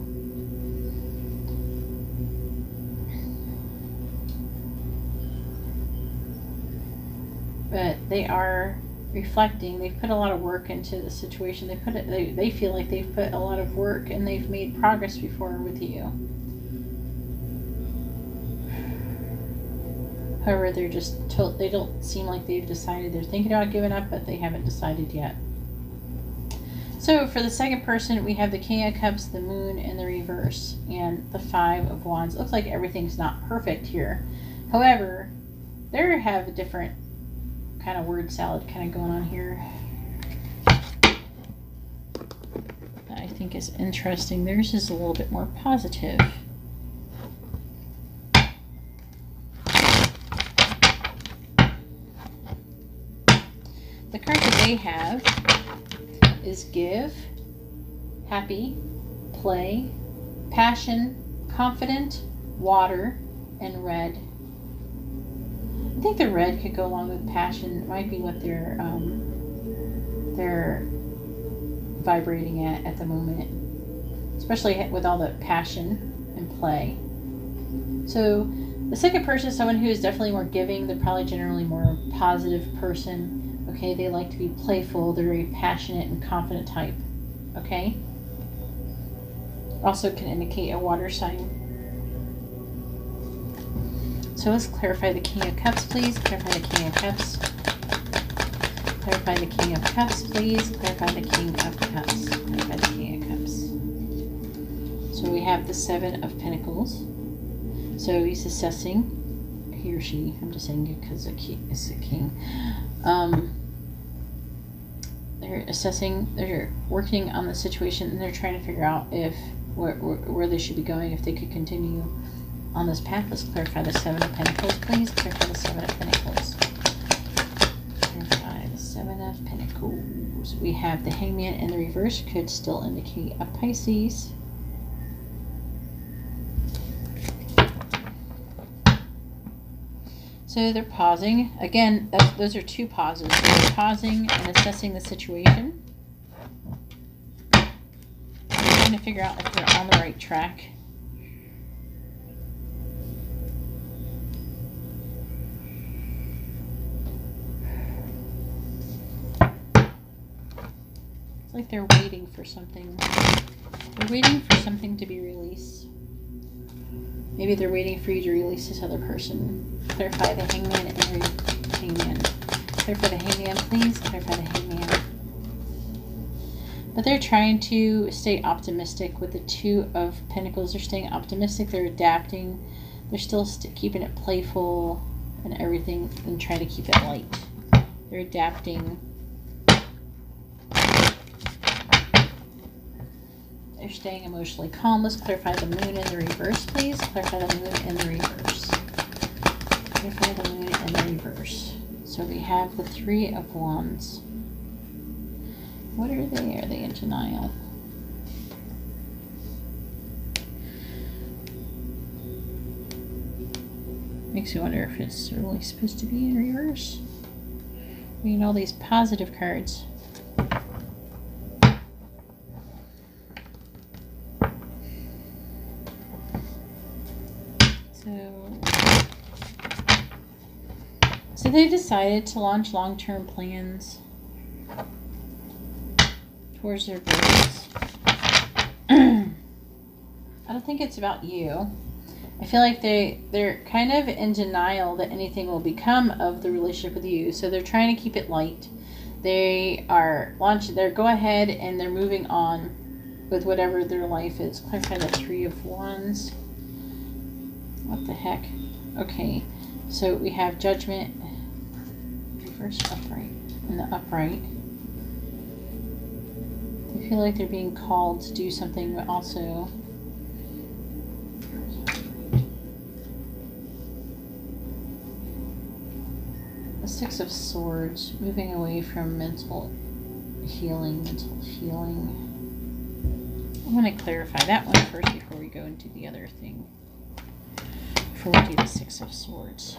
S1: But they are reflecting. They've put a lot of work into the situation. They feel like they've put a lot of work and they've made progress before with you. However, they're just they don't seem like they've decided. They're thinking about giving up, but they haven't decided yet. So for the second person, we have the King of Cups, the Moon in the reverse, and the Five of Wands. It looks like everything's not perfect here. However, they have a different kind of word salad kind of going on here. I think is interesting. Theirs is a little bit more positive. The card that they have is Give, Happy, Play, Passion, Confident, Water, and Red. I think the red could go along with passion. It might be what they're vibrating at the moment, especially with all the passion and play. So the second person is someone who is definitely more giving. They're probably generally more positive person. Okay, they like to be playful. They're very passionate and confident type. Okay. Also can indicate a water sign. So let's clarify the King of Cups, please. Clarify the King of Cups. Clarify the King of Cups, please. Clarify the King of Cups. Clarify the King of Cups. So we have the Seven of Pentacles. So he's assessing, he or she, I'm just saying it because it's a king. They're assessing, they're working on the situation, and they're trying to figure out if where they should be going, if they could continue on this path. Let's clarify the Seven of Pentacles, please. Clarify the Seven of Pentacles. Clarify the Seven of Pentacles. We have the Hangman in the reverse, could still indicate a Pisces. So they're pausing. Again, those are two pauses. They're pausing and assessing the situation. Trying to figure out if they're on the right track. It's like they're waiting for something. They're waiting for something to be released. Maybe they're waiting for you to release this other person. Clarify the Hangman and the Hangman. Clarify the Hangman, please. Clarify the Hangman. But they're trying to stay optimistic with the Two of Pentacles. They're staying optimistic. They're adapting. They're still keeping it playful and everything, and trying to keep it light. They're adapting. They're staying emotionally calm. Let's clarify the Moon in the reverse, please. Clarify the Moon in the reverse. Clarify the Moon in the reverse. So we have the Three of Wands. What are they? Are they in denial? Makes me wonder if it's really supposed to be in reverse. We need all these positive cards. So they decided to launch long-term plans towards their goals. I don't think it's about you. I feel like they're kind of in denial that anything will become of the relationship with you. So they're trying to keep it light. They are launching, they're go ahead and they're moving on with whatever their life is. Clarify the Three of Wands. What the heck? Okay, so we have Judgment, reverse upright, and the upright. They feel like they're being called to do something, but also the Six of Swords, moving away from mental healing. I'm going to clarify that one first before we go into the other thing. Before we do the Six of Swords.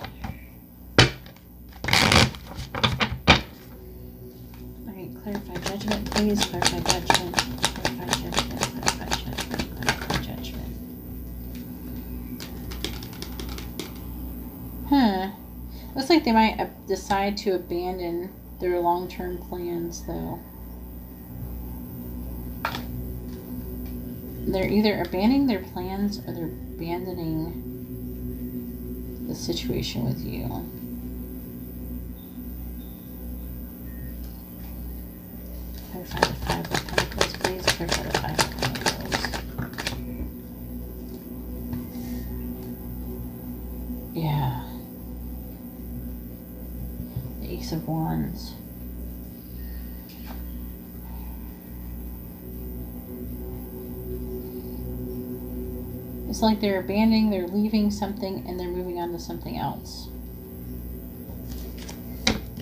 S1: Alright, clarify Judgment, please. Clarify Judgment. Clarify Judgment. Clarify Judgment. Clarify Judgment. Looks like they might decide to abandon their long-term plans, though. They're either abandoning their plans or they're abandoning the situation with you. Clarify the Five of Pentacles, clarify the Five of Pentacles. Yeah. The Ace of Wands. It's like they're abandoning, they're leaving something, and they're moving on to something else.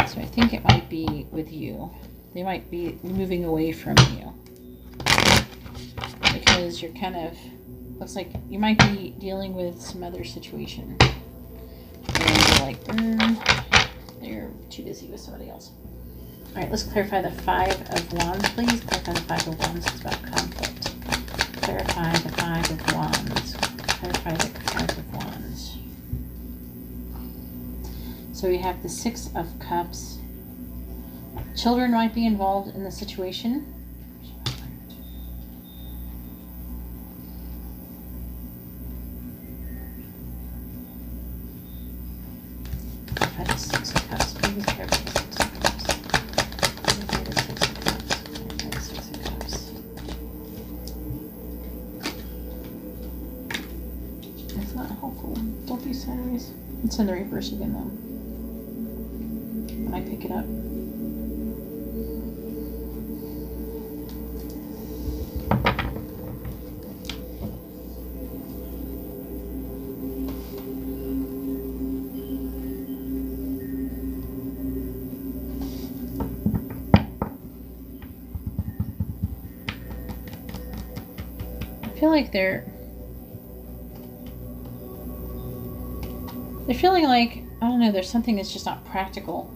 S1: So I think it might be with you. They might be moving away from you. Because you're kind of, looks like you might be dealing with some other situation. And you're like, they're too busy with somebody else. All right, let's clarify the Five of Wands, please. Clarify the Five of Wands. It's about conflict. Clarify the Five of Wands. Clarify the Five of Wands. So we have the Six of Cups. Children might be involved in the situation. Clarify the Six of Cups. Please clarify the Six of Cups. Clarify the Six of Cups. Clarify the Six of Cups. It's not helpful. Don't be sideways. It's in the reverse again, though. When I pick it up. I feel like they're feeling like, I don't know, there's something that's just not practical.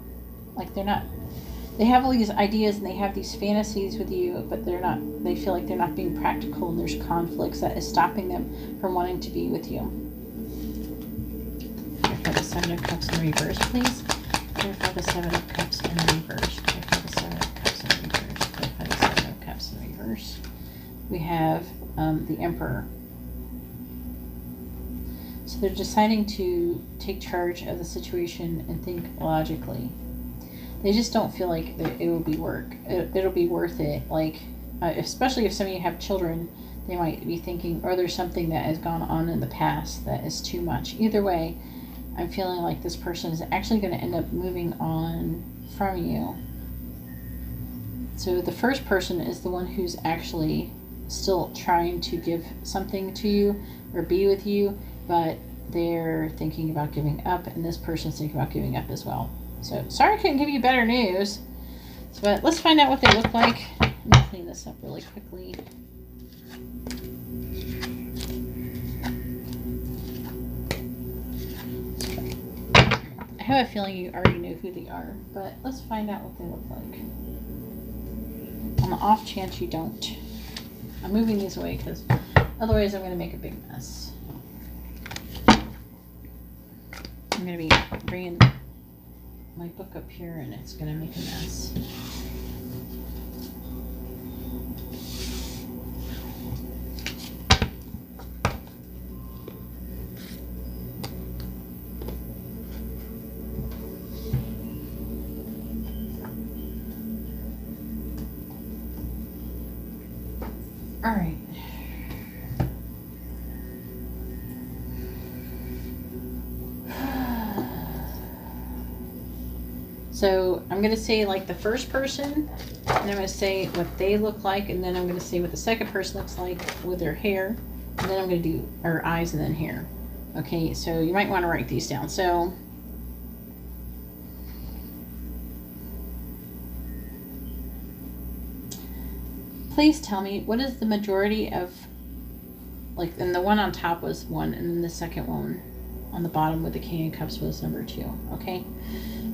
S1: Like they have all these ideas and they have these fantasies with you, but they feel like they're not being practical, and there's conflicts that is stopping them from wanting to be with you. Clarify the Seven of Cups in reverse, please. Clarify the Seven of Cups in reverse. Clarify the Seven of Cups in reverse. Clarify the Seven of Cups in reverse. We have the Emperor. So they're deciding to take charge of the situation and think logically. They just don't feel like it will be it'll be worth it. Like, especially if some of you have children, they might be thinking, or there's something that has gone on in the past that is too much. Either way, I'm feeling like this person is actually going to end up moving on from you. So the first person is the one who's actually still trying to give something to you or be with you, but they're thinking about giving up, and this person's thinking about giving up as well. So sorry I couldn't give you better news, but let's find out what they look like. Let me clean this up really quickly. I have a feeling you already know who they are, but let's find out what they look like. On the off chance you don't. I'm moving these away because otherwise I'm going to make a big mess. I'm going to be bringing my book up here and it's going to make a mess. All right. So I'm going to say like the first person, and I'm going to say what they look like, and then I'm going to say what the second person looks like with their hair, and then I'm going to do our eyes and then hair. Okay, so you might want to write these down. So please tell me, what is the majority of, like, and the one on top was 1, and then the second one on the bottom with the King of Cups was number 2, okay?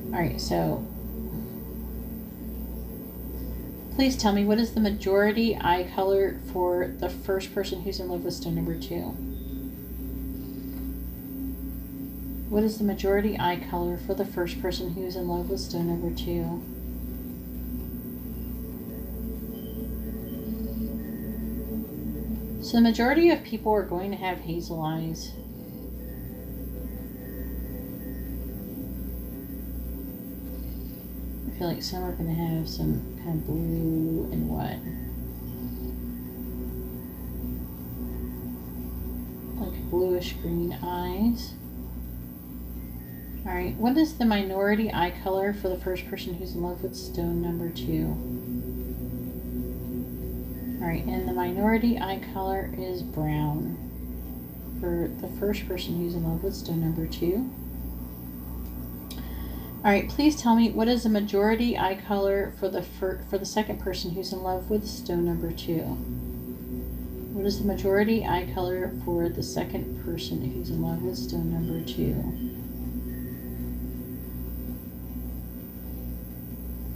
S1: All right, so please tell me, what is the majority eye color for the first person who's in love with stone number 2? What is the majority eye color for the first person who's in love with stone number 2? So the majority of people are going to have hazel eyes. I feel like some are going to have some kind of blue and what. bluish green eyes. All right, what is the minority eye color for the first person who's in love with stone number 2? All right, and the minority eye color is brown for the first person who's in love with stone number 2. All right, please tell me, what is the majority eye color for the second person who's in love with stone number 2? What is the majority eye color for the second person who's in love with stone number 2?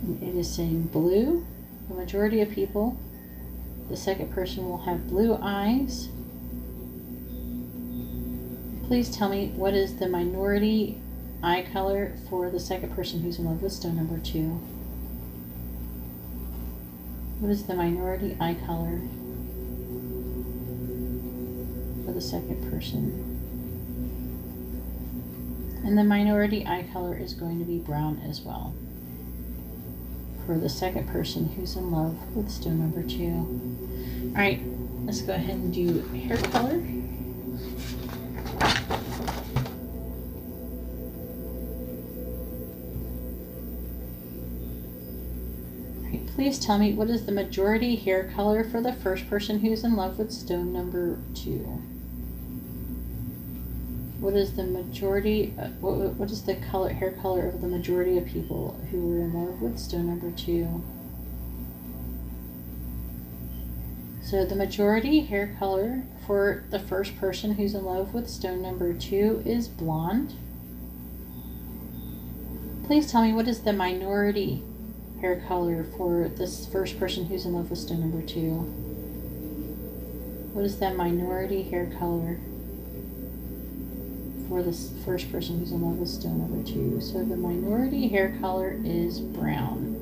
S1: And it is saying blue. The majority of people, the second person will have blue eyes. Please tell me, what is the minority eye color for the second person who's in love with stone number 2? What is the minority eye color for the second person? And the minority eye color is going to be brown as well for the second person who's in love with stone number 2. All right, let's go ahead and do hair color. Please tell me, what is the majority hair color for the first person who's in love with stone number 2? What is the majority, what is the hair color of the majority of people who are in love with stone number 2? So the majority hair color for the first person who's in love with stone number 2 is blonde. Please tell me, what is the minority hair color for this first person who's in love with stone number 2? What is that minority hair color for this first person who's in love with stone number 2? So the minority hair color is brown.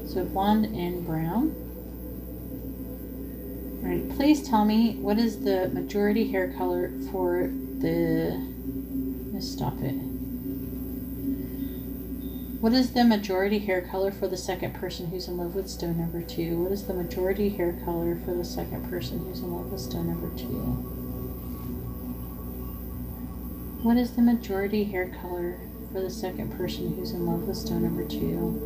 S1: So blonde and brown. All right, please tell me, what is the majority hair color for the, let's stop it. What is the majority hair color for the second person who's in love with stone number 2? What is the majority hair color for the second person who's in love with stone number 2? What is the majority hair color for the second person who's in love with stone number 2?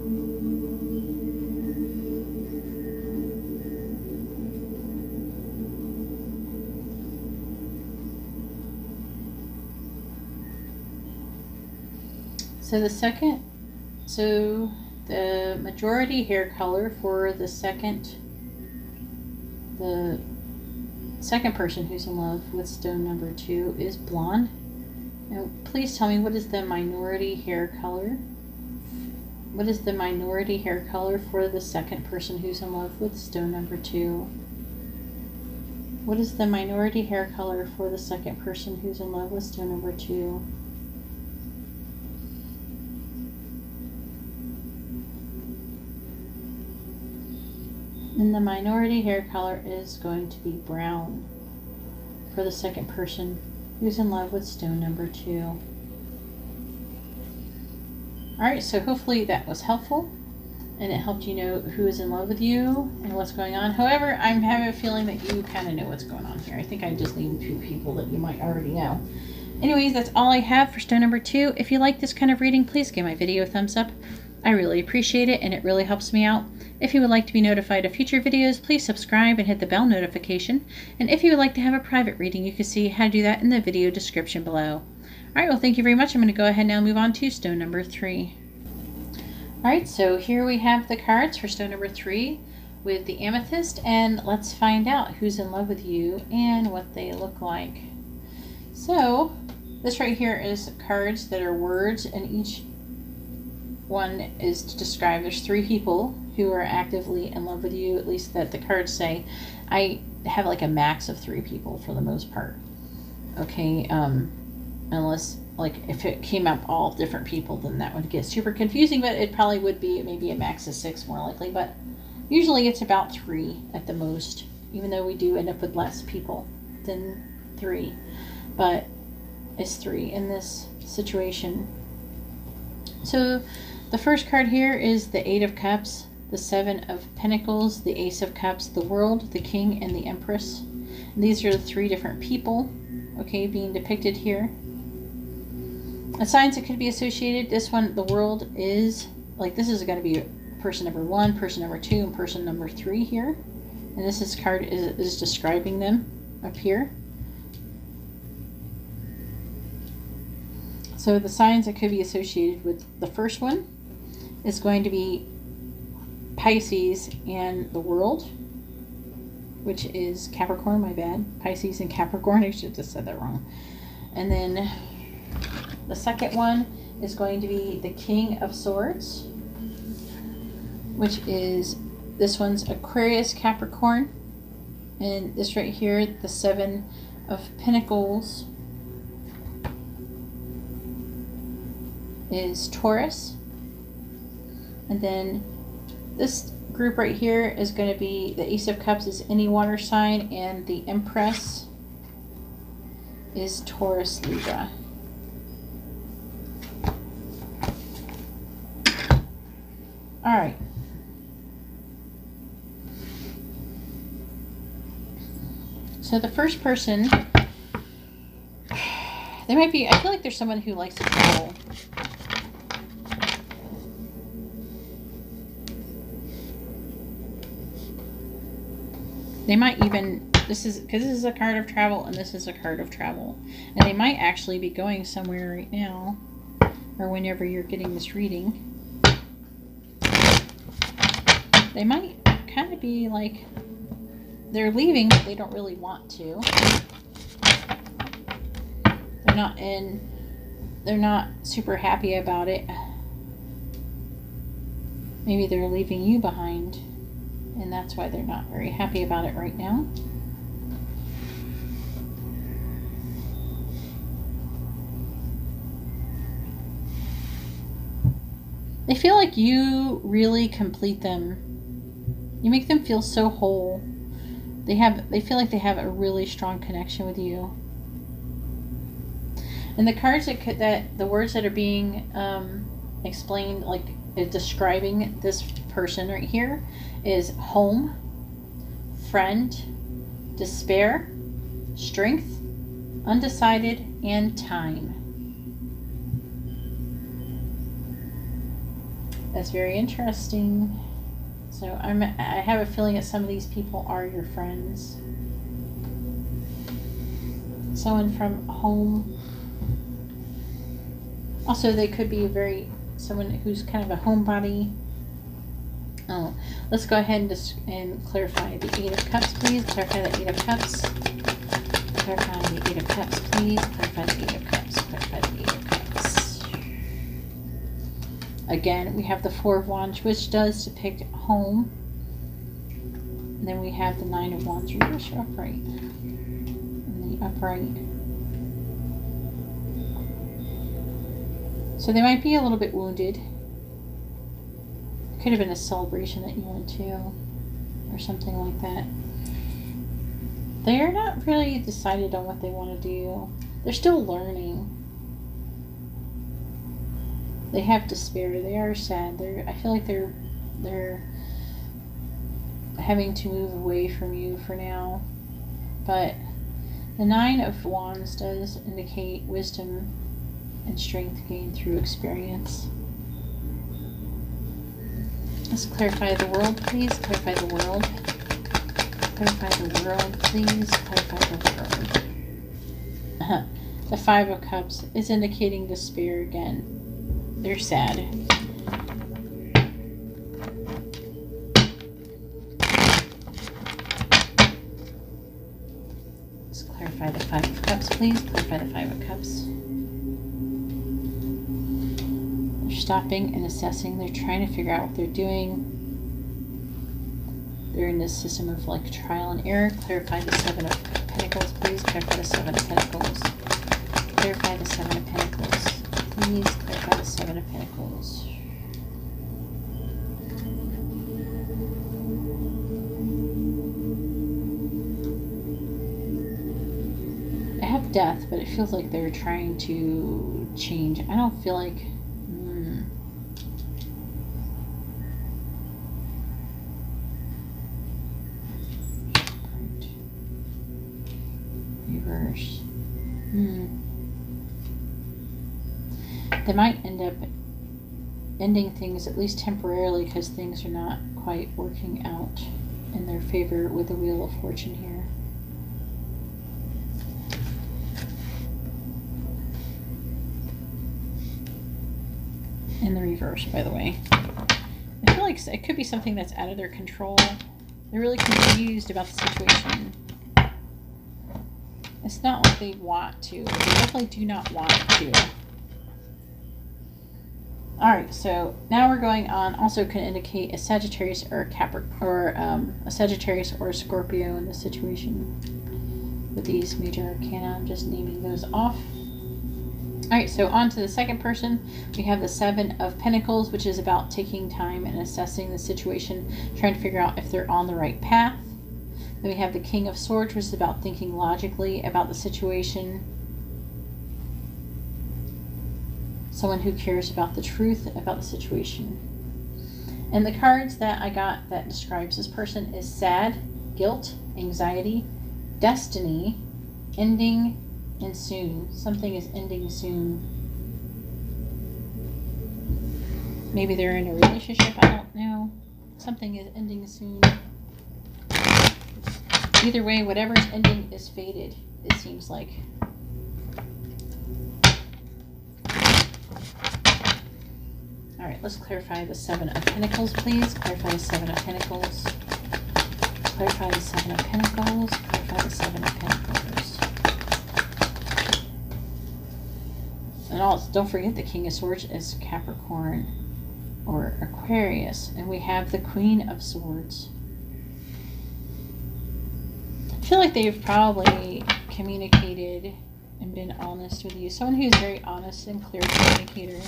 S1: So the majority hair color for the second person who's in love with stone number 2 is blonde. Now, please tell me, what is the minority hair color? What is the minority hair color for the second person who's in love with stone number 2? What is the minority hair color for the second person who's in love with stone number 2? And the minority hair color is going to be brown for the second person who's in love with stone number 2. Alright, so hopefully that was helpful and it helped you know who is in love with you and what's going on. However, I'm having a feeling that you kind of know what's going on here. I think I just named 2 people that you might already know. Anyways, that's all I have for stone number 2. If you like this kind of reading, please give my video a thumbs up. I really appreciate it and it really helps me out. If you would like to be notified of future videos, please subscribe and hit the bell notification. And if you would like to have a private reading, you can see how to do that in the video description below. Alright, well, thank you very much. I'm going to go ahead now and move on to stone number 3. Alright, so here we have the cards for stone number 3 with the amethyst, and let's find out who's in love with you and what they look like. So this right here is cards that are words, and each one is to describe, there's 3 people who are actively in love with you, at least that the cards say. I have like a max of 3 people for the most part. Okay, unless like if it came up all different people, then that would get super confusing, but it probably would be maybe a max of 6 more likely, but usually it's about 3 at the most, even though we do end up with less people than 3, but it's 3 in this situation. So the first card here is the 8 of Cups. the Seven of Pentacles, the Ace of Cups, the World, the King, and the Empress. And these are the 3 different people, okay, being depicted here. The signs that could be associated, this one, the World, is, like, this is going to be person number 1, person number 2, and person number 3 here. And this card is describing them up here. So the signs that could be associated with the first one is going to be Pisces and the World, which is Capricorn, my bad. Pisces and Capricorn, I should have just said that wrong. And then the second one is going to be the King of Swords, which is, this one's Aquarius, Capricorn. And this right here, the Seven of Pentacles, is Taurus. And then this group right here is going to be, the Ace of Cups is any water sign, and the Empress is Taurus, Libra. All right. So the first person, they might be, I feel like there's someone who likes to travel. They might even, this is, because this is a card of travel and this is a card of travel. And they might actually be going somewhere right now, or whenever you're getting this reading. They might kind of be like, they're leaving, but they don't really want to. They're not super happy about it. Maybe they're leaving you behind, and that's why they're not very happy about it right now. They feel like you really complete them. You make them feel so whole. They feel like they have a really strong connection with you. And the cards that the words that are being explained, like describing this person right here, is home, friend, despair, strength, undecided, and time. That's very interesting. So I have a feeling that some of these people are your friends. Someone from home. Also, they could be someone who's kind of a homebody. Oh, let's go ahead and clarify the Eight of Cups, please. Clarify the Eight of Cups. Clarify the Eight of Cups, please. Clarify the Eight of Cups. Clarify the Eight of Cups. Again, we have the Four of Wands, which does depict home. And then we have the Nine of Wands, reverse or upright. And the upright. So they might be a little bit wounded. It could have been a celebration that you went to, or something like that. They're not really decided on what they want to do. They're still learning. They have despair. They are sad. I feel like they're having to move away from you for now. But the Nine of Wands does indicate wisdom and strength gained through experience. Let's clarify the world, please. Clarify the world. Clarify the world, please. Clarify the world. The Five of Cups is indicating despair again. They're sad. Let's clarify the Five of Cups, please. Clarify the Five of Cups. They're stopping and assessing. They're trying to figure out what they're doing. They're in this system of like trial and error. Clarify the Seven of Pentacles, please. Clarify the Seven of Pentacles. Clarify the Seven of Pentacles. Please clarify the Seven of Pentacles. I have death, but it feels like they're trying to change. I don't feel like... reverse. They might end up ending things, at least temporarily, because things are not quite working out in their favor with the Wheel of Fortune here. In the reverse, by the way. I feel like it could be something that's out of their control. They're really confused about the situation. It's not like they want to. They definitely do not want to. Alright, so now we're going on. Also can indicate a Sagittarius or a Capricorn, or a Sagittarius or a Scorpio in this situation. With these major arcana, I'm just naming those off. Alright, so on to the second person. We have the Seven of Pentacles, which is about taking time and assessing the situation, trying to figure out if they're on the right path. Then we have the King of Swords, which is about thinking logically about the situation. Someone who cares about the truth about the situation. And the cards that I got that describes this person is sad, guilt, anxiety, destiny, ending, and soon. Something is ending soon. Maybe they're in a relationship, I don't know. Something is ending soon. Either way, whatever's ending is fated, it seems like. Alright, let's clarify the Seven of Pentacles, please. Clarify the Seven of Pentacles. Clarify the Seven of Pentacles. Clarify the Seven of Pentacles. And also, don't forget the King of Swords is Capricorn or Aquarius. And we have the Queen of Swords. I feel like they've probably communicated and been honest with you. Someone who's very honest and clear communicator.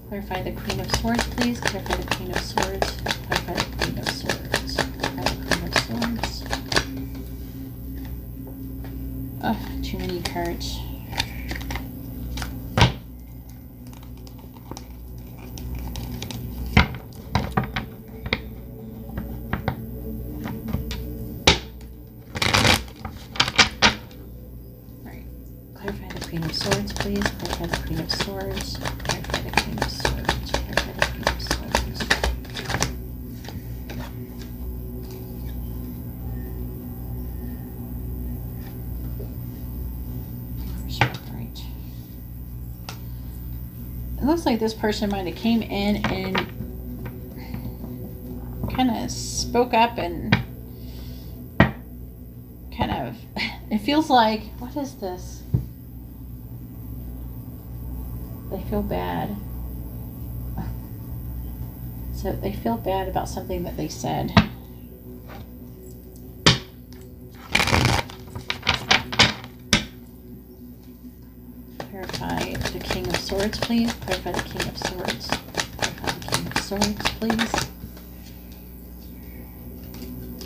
S1: Clarify the Queen of Swords, please. Clarify the Queen of Swords. Clarify the Queen of Swords. Clarify the Queen of Swords. Oh, too many cards. Alright. Clarify the Queen of Swords, please. Clarify the Queen of Swords. Clarify the Queen of Swords. Clarify the Queen of Swords. Right. It looks like this person might have came in and kind of spoke up and kind of, it feels like, what is this? They feel bad. So they feel bad about something that they said. Clarify the King of Swords, please. Clarify the King of Swords. Clarify the King of Swords, please.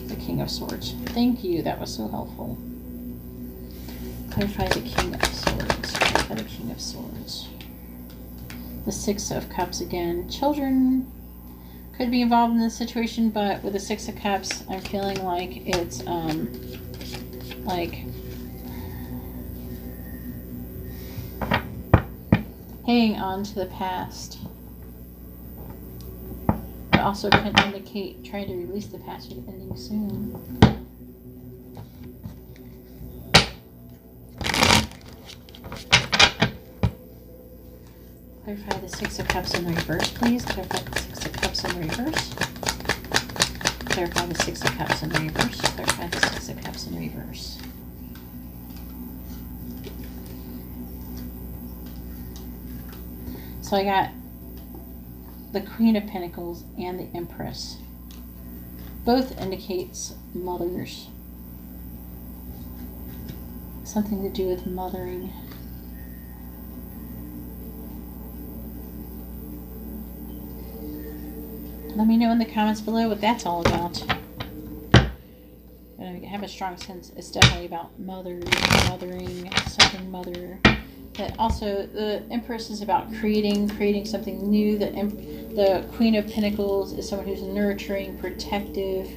S1: The King of Swords. Thank you. That was so helpful. Clarify the King of Swords. Clarify the King of Swords. The Six of Cups again. Children could be involved in this situation, but with the Six of Cups, I'm feeling like it's like hanging on to the past. It also can indicate trying to release the past with ending soon. Clarify the Six of Cups in reverse, please. Clarify the Six of Cups in reverse. Clarify the Six of Cups in reverse. Clarify the Six of Cups in reverse. So I got the Queen of Pentacles and the Empress. Both indicates mothers. Something to do with mothering. Let me know in the comments below what that's all about. I have a strong sense it's definitely about mothering, something mother. But also the Empress is about creating something new. The Queen of Pentacles is someone who's nurturing, protective.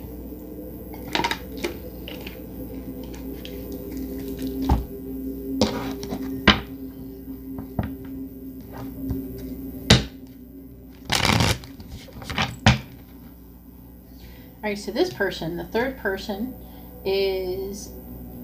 S1: right, so this person, the third person, is,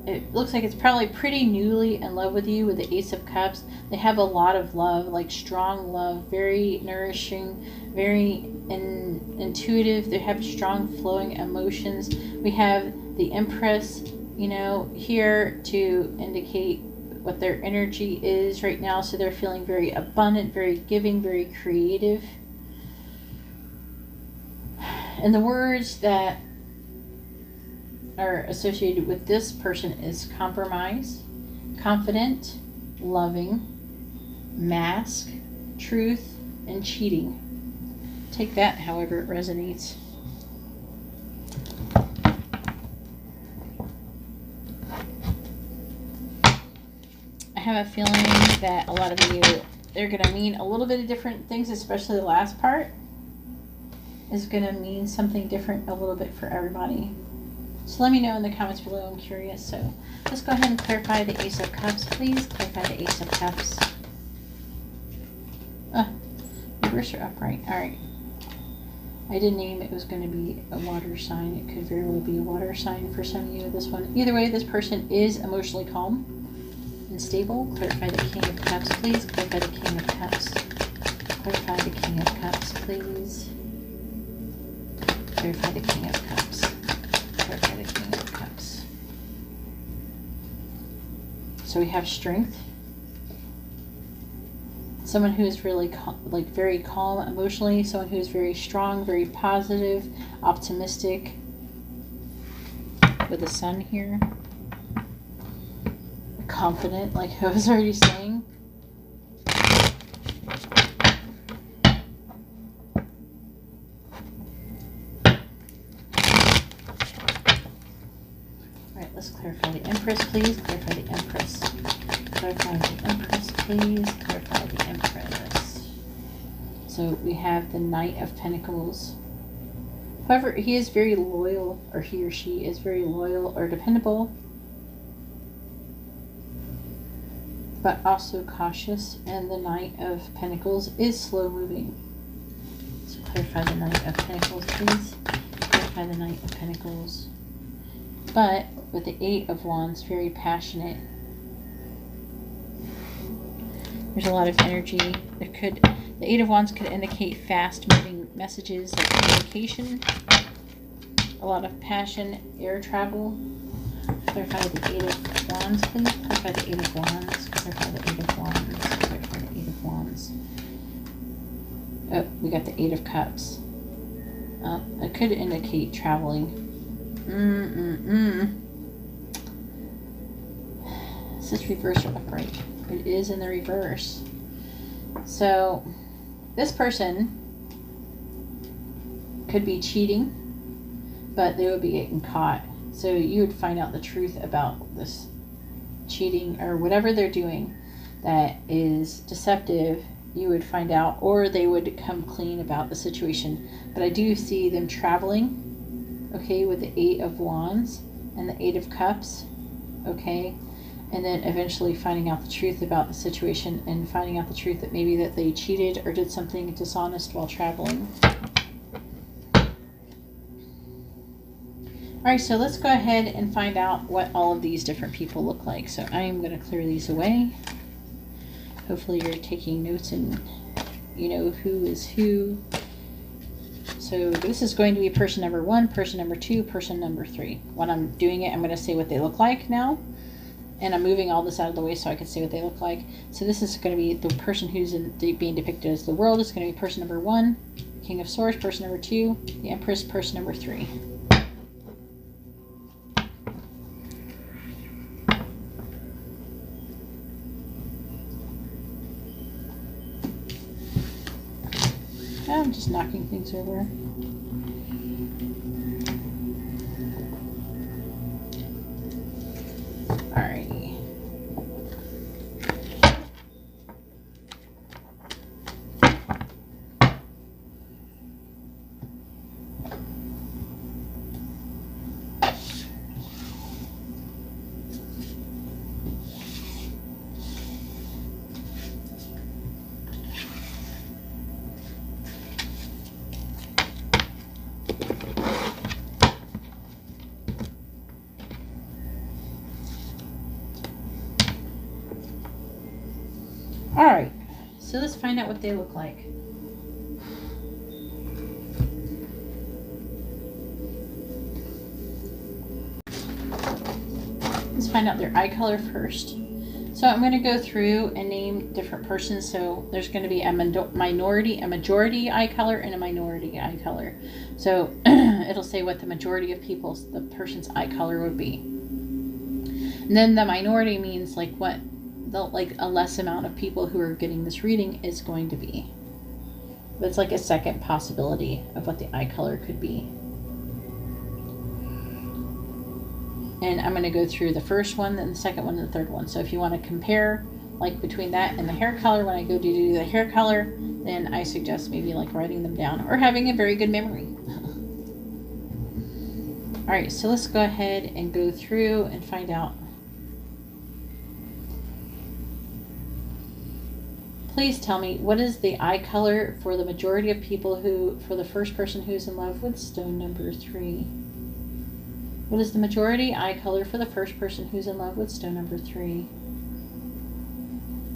S1: it looks like it's probably pretty newly in love with you with the Ace of Cups. They have a lot of love, like strong love, very nourishing, very intuitive. They have strong flowing emotions. We have the Empress, you know, here to indicate what their energy is right now. So they're feeling very abundant, very giving, very creative. And the words that are associated with this person is compromise, confident, loving, mask, truth, and cheating. Take that however it resonates. I have a feeling that a lot of you, they're going to mean a little bit of different things, especially the last part is going to mean something different a little bit for everybody. So let me know in the comments below. I'm curious. So let's go ahead and clarify the Ace of Cups. Please clarify the Ace of Cups. Reverse or upright. All right. I did name it was going to be a water sign. It could very well be a water sign for some of you. This one. Either way, this person is emotionally calm and stable. Clarify the King of Cups, please. Clarify the King of Cups. Clarify the King of Cups, please. Clarify the King of Cups. Clarify the King of Cups. So we have strength. Someone who is really like very calm emotionally. Someone who is very strong, very positive, optimistic. With the Sun here. Confident, like I was already saying. Let's clarify the Empress, please. Clarify the Empress. Clarify the Empress, please. Clarify the Empress. So we have the Knight of Pentacles. However, he is very loyal, or he or she is very loyal or dependable, but also cautious. And the Knight of Pentacles is slow moving. So clarify the Knight of Pentacles, please. Clarify the Knight of Pentacles. But with the Eight of Wands, very passionate. There's a lot of energy. The Eight of Wands could indicate fast-moving messages like communication. A lot of passion, air travel. Clarify the Eight of Wands, please. Clarify the Eight of Wands. Clarify the Eight of Wands. Clarify the Eight of Wands. Oh, we got the Eight of Cups. It could indicate traveling. Is this reverse or upright? It is in the reverse. So this person could be cheating, but they would be getting caught. So you would find out the truth about this cheating or whatever they're doing that is deceptive. You would find out, or they would come clean about the situation. But I do see them traveling. Okay, with the Eight of Wands and the Eight of Cups, okay, and then eventually finding out the truth about the situation and finding out the truth that maybe that they cheated or did something dishonest while traveling. Alright, so let's go ahead and find out what all of these different people look like. So I am going to clear these away. Hopefully you're taking notes and you know who is who. So this is going to be person number 1, person number 2, person number 3. When I'm doing it, I'm going to say what they look like now. And I'm moving all this out of the way so I can see what they look like. So this is going to be the person who's being depicted as the world. It's going to be person number 1, King of Swords, person number 2, the Empress, person number 3. I'm just knocking things over. Alrighty. All right, so let's find out what they look like. Let's find out their eye color first. So I'm going to go through and name different persons. So there's going to be a minority, a majority eye color, and a minority eye color. So it'll say what the majority of the person's eye color would be. And then the minority means like what like a less amount of people who are getting this reading is going to be. But it's like a second possibility of what the eye color could be. And I'm going to go through the first one, then the second one, and the third one. So if you want to compare like between that and the hair color, when I go to do the hair color, then I suggest maybe like writing them down or having a very good memory. All right, so let's go ahead and go through and find out. Please tell me, what is the eye color for the majority of people for the first person who's in love with stone number 3? What is the majority eye color for the first person who's in love with stone number 3?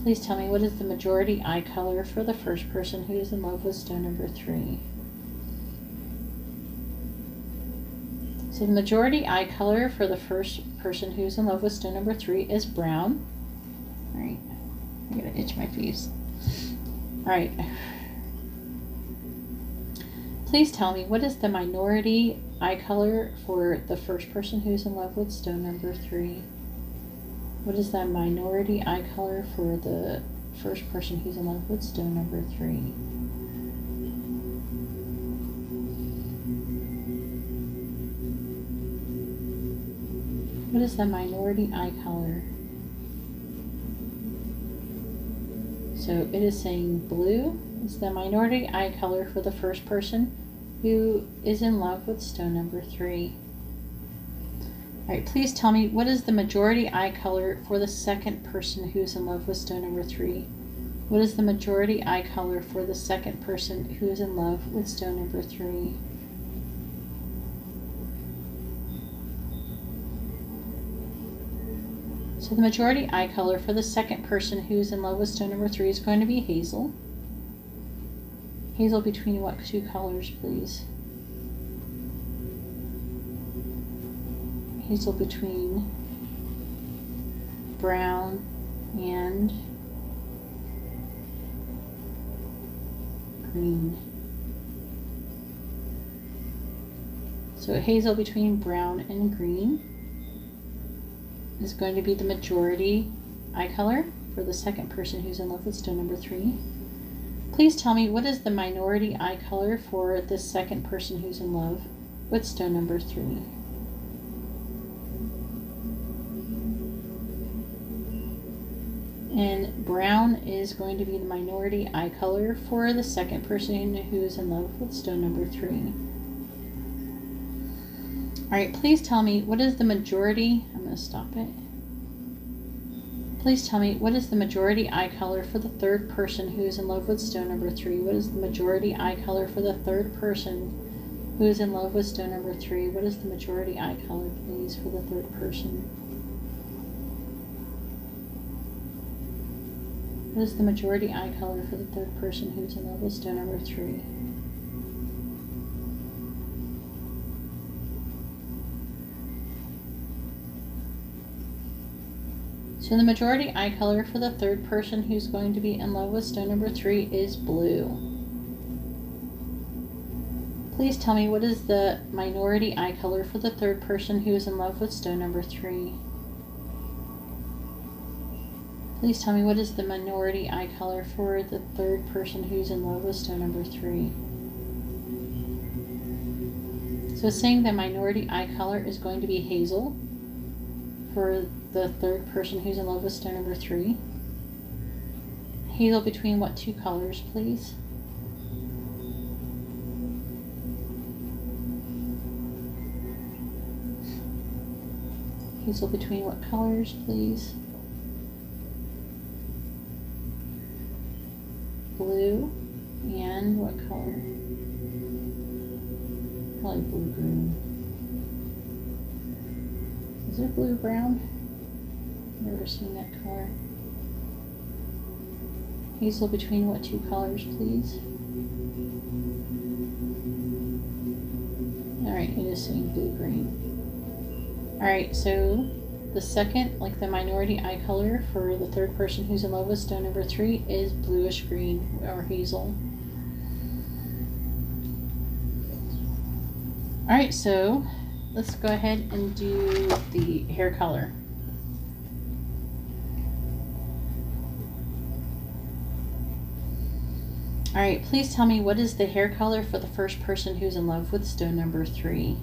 S1: Please tell me, what is the majority eye color for the first person who's in love with stone number 3? So the majority eye color for the first person who's in love with stone number 3 is brown. All right, I'm gonna itch my face. All right. Please tell me, what is the minority eye color for the first person who's in love with stone number 3? What is that minority eye color for the first person who's in love with stone number 3? What is the minority eye color? So it is saying blue is the minority eye color for the first person who is in love with stone number 3. All right, please tell me, what is the majority eye color for the second person who's in love with stone number 3? What is the majority eye color for the second person who is in love with stone number 3? So the majority eye color for the second person who's in love with stone number 3 is going to be hazel. Hazel between what two colors, please? Hazel between brown and green. So hazel between brown and green is going to be the majority eye color for the second person who's in love with stone number 3. Please tell me, what is the minority eye color for the second person who's in love with stone number 3? And brown is going to be the minority eye color for the second person who's in love with stone number 3. All right, please tell me, what is the majority, I'm going to stop it. Please tell me, what is the majority eye color for the third person who is in love with stone number 3? What is the majority eye color for the third person who is in love with stone number 3? What is the majority eye color, please, for the third person? What is the majority eye color for the third person who is in love with stone number 3? So the majority eye color for the third person who's going to be in love with stone number 3 is blue. Please tell me, what is the minority eye color for the third person who is in love with stone number 3? Please tell me, what is the minority eye color for the third person who's in love with stone number 3? So saying the minority eye color is going to be hazel for the third person who's in love with stone number 3. Hazel between what two colors, please? Hazel between what colors, please? Blue and what color? Probably blue-green. Is it blue-brown? Never seen that color. Hazel between what two colors, please? Alright, it is saying blue-green. Alright, so the second, like the minority eye color for the third person who's in love with stone number 3 is bluish green or hazel. Alright, so let's go ahead and do the hair color. Alright, please tell me what is the hair color for the first person who's in love with stone number 3.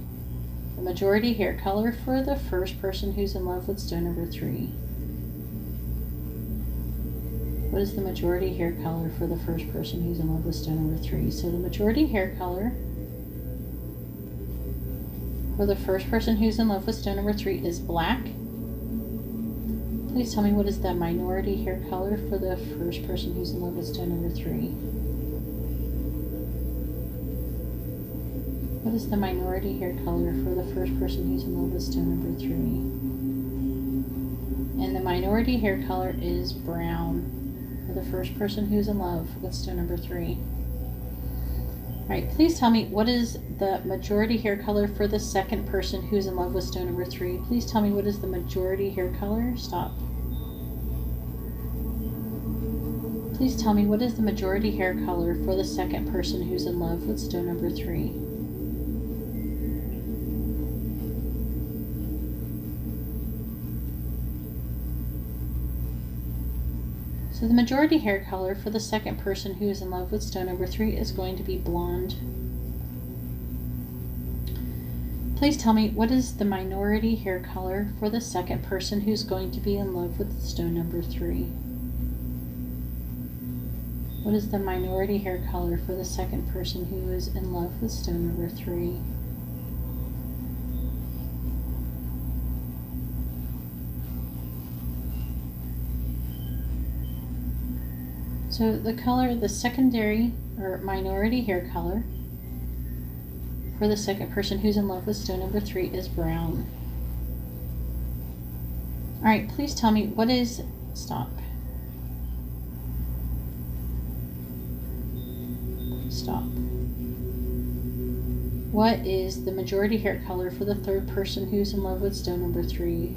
S1: The majority hair color for the first person who's in love with stone number 3. What is the majority hair color for the first person who's in love with stone number 3? So the majority hair color for the first person who's in love with stone number 3 is black. Please tell me what is the minority hair color for the first person who's in love with stone number 3. What is the minority hair color for the first person who's in love with stone number 3? And the minority hair color is brown for the first person who's in love with stone number 3. Alright, please tell me what is the majority hair color for the second person who's in love with stone number 3. Please tell me what is the majority hair color. Stop. Please tell me what is the majority hair color for the second person who's in love with stone number 3. So the majority hair color for the second person who is in love with stone number 3 is going to be blonde. Please tell me what is the minority hair color for the second person who's going to be in love with stone number 3. What is the minority hair color for the second person who is in love with stone number 3? So the color, the secondary or minority hair color for the second person who's in love with stone number 3 is brown. Alright, please tell me what is, stop. Stop. What is the majority hair color for the third person who's in love with stone number 3?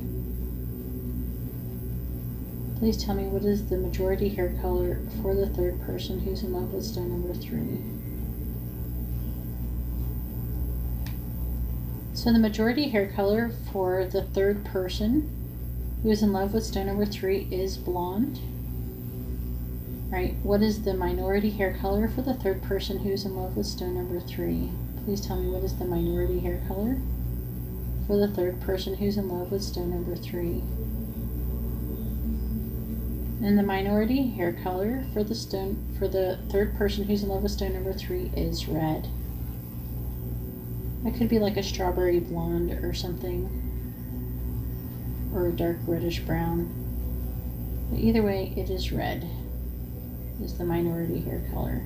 S1: Please tell me what is the majority hair color for the third person who's in love with stone number 3. So the majority hair color for the third person who is in love with stone number 3 is blonde. Right, what is the minority hair color for the third person who's in love with stone number 3? Please tell me what is the minority hair color for the third person who's in love with stone number 3. And the minority hair color for the third person who's in love with stone number 3 is red. That could be like a strawberry blonde or something, or a dark reddish brown. But either way, it is red, is the minority hair color.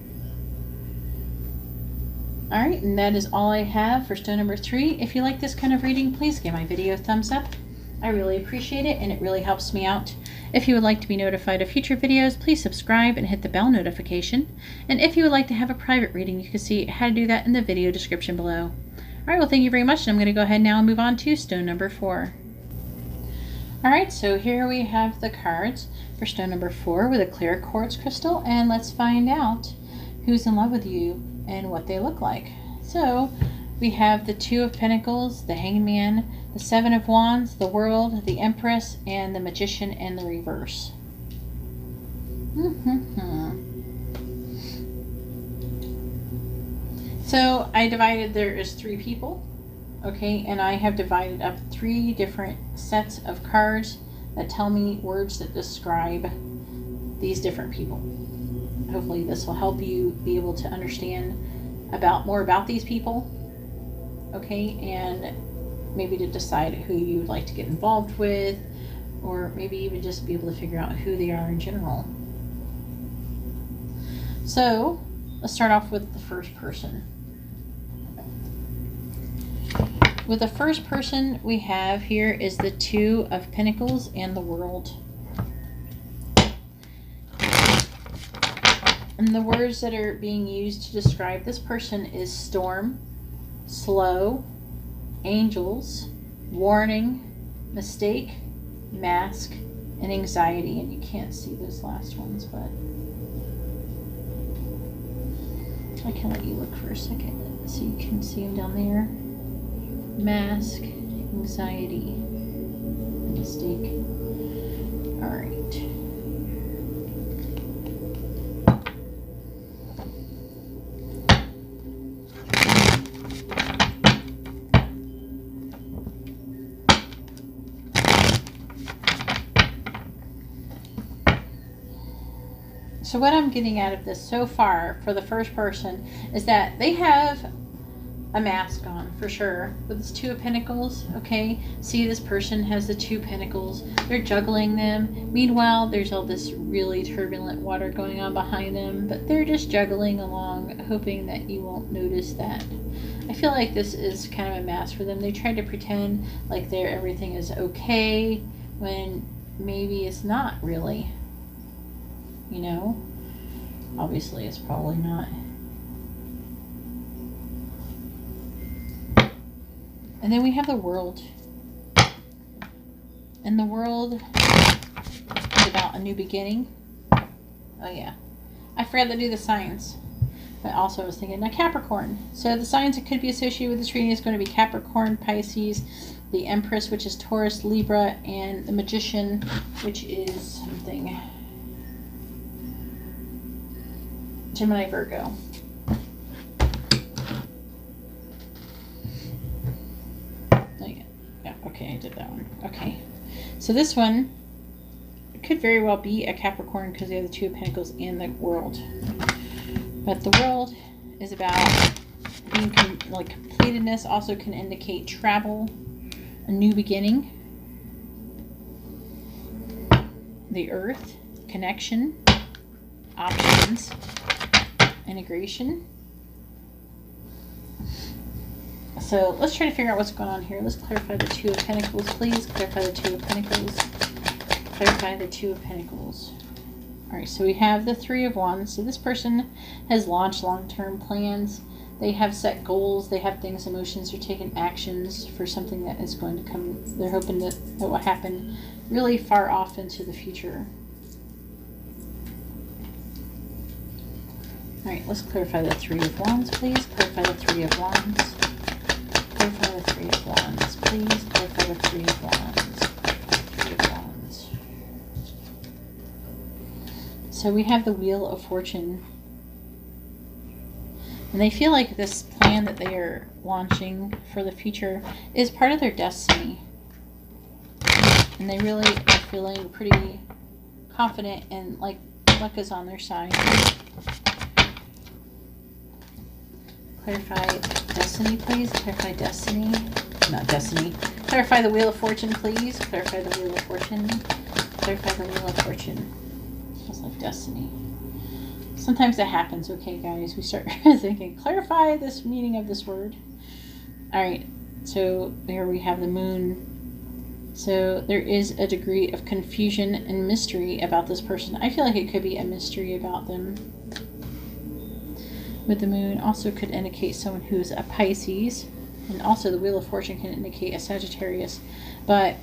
S1: Alright, and that is all I have for stone number 3. If you like this kind of reading, please give my video a thumbs up. I really appreciate it, and it really helps me out. If you would like to be notified of future videos, please subscribe and hit the bell notification. And if you would like to have a private reading, you can see how to do that in the video description below. Alright, well thank you very much, and I'm going to go ahead now and move on to stone number 4. Alright, so here we have the cards for stone number 4 with a clear quartz crystal, and let's find out who's in love with you and what they look like. So we have the Two of Pentacles, the Hangman, the Seven of Wands, the World, the Empress, and the Magician in the reverse. So I divided, there is 3 people, okay, and I have divided up 3 different sets of cards that tell me words that describe these different people. Hopefully this will help you be able to understand more about these people, okay, and maybe to decide who you would like to get involved with, or maybe even just be able to figure out who they are in general. So let's start off with the first person. With the first person we have here is the Two of Pentacles and the World. And the words that are being used to describe this person is storm, slow, angels, warning, mistake, mask, and anxiety. And you can't see those last ones, but I can let you look for a second so you can see them down there. Mask, anxiety, mistake. All right. So what I'm getting out of this so far for the first person is that they have a mask on for sure with this Two of Pentacles. Okay, see, this person has the Two Pentacles. They're juggling them. Meanwhile, there's all this really turbulent water going on behind them, but they're just juggling along, hoping that you won't notice that. I feel like this is kind of a mask for them. They try to pretend like everything is okay when maybe it's not really. You know, obviously it's probably not. And then we have the World. And the World is about a new beginning. Oh yeah, I forgot to do the signs. But also I was thinking a Capricorn. So the signs that could be associated with this reading is going to be Capricorn, Pisces, the Empress, which is Taurus, Libra, and the Magician, which is something Gemini, Virgo. Oh, yeah, okay, I did that one. Okay, so this one could very well be a Capricorn because they have the Two of Pentacles and the World. But the World is about being completedness, also can indicate travel, a new beginning. The Earth, connection, options, integration. So let's try to figure out what's going on here. Let's clarify the Two of Pentacles, please. Clarify the Two of Pentacles. Clarify the Two of Pentacles. All right, so we have the Three of Wands. So this person has launched long-term plans. They have set goals. They have things, emotions. They're taking actions for something that is going to come. They're hoping that it will happen really far off into the future. All right, let's clarify the Three of Wands, please. Clarify the Three of Wands. Clarify the Three of Wands, please. Clarify the Three of Wands. Three of Wands. So we have the Wheel of Fortune. And they feel like this plan that they are launching for the future is part of their destiny. And they really are feeling pretty confident and like luck is on their side. Clarify destiny, please. Clarify destiny. Not destiny. Clarify the Wheel of Fortune, please. Clarify the Wheel of Fortune. Clarify the Wheel of Fortune. Just like destiny. Sometimes that happens, okay, guys? We start thinking, clarify this meaning of this word. All right. So there we have the Moon. So there is a degree of confusion and mystery about this person. I feel like it could be a mystery about them. With the Moon also could indicate someone who's a Pisces, and also the Wheel of Fortune can indicate a Sagittarius. But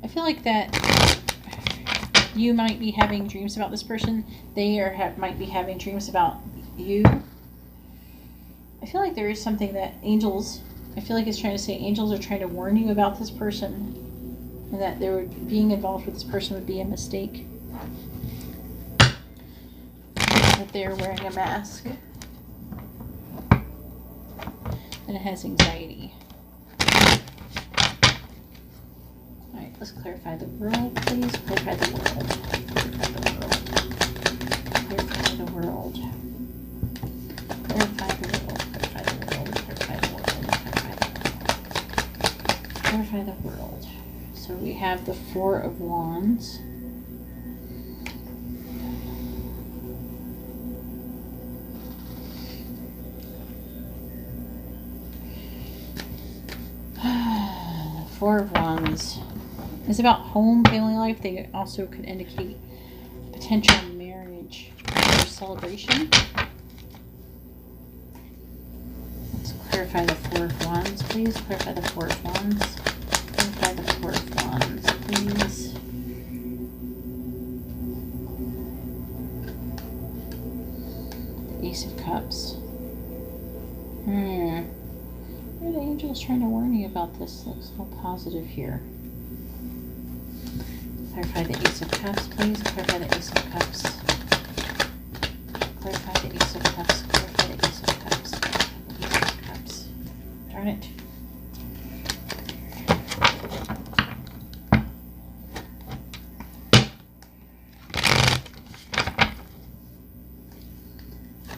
S1: I feel like that you might be having dreams about this person. They might be having dreams about you. I feel like there is something that angels, I feel like it's trying to say angels are trying to warn you about this person, and that being involved with this person would be a mistake. That they're wearing a mask. And it has anxiety. Alright, let's clarify the World, please. Clarify the World. Clarify the World. Clarify the World. Clarify the World. Clarify the World. Clarify the World. Clarify the World. Clarify the World. So we have the Four of Wands. Four of Wands is about home, family life. They also could indicate potential marriage or celebration. Let's clarify the Four of Wands, please. Clarify the Four of Wands. Clarify the Four of Wands, please. The Ace of Cups. What are the angels trying to warn you about this? Looks a little positive here. Clarify the Ace of Cups, please. Clarify the Ace of Cups. Clarify the Ace of Cups. Clarify the Ace of Cups. Clarify the Ace of Cups. Darn it.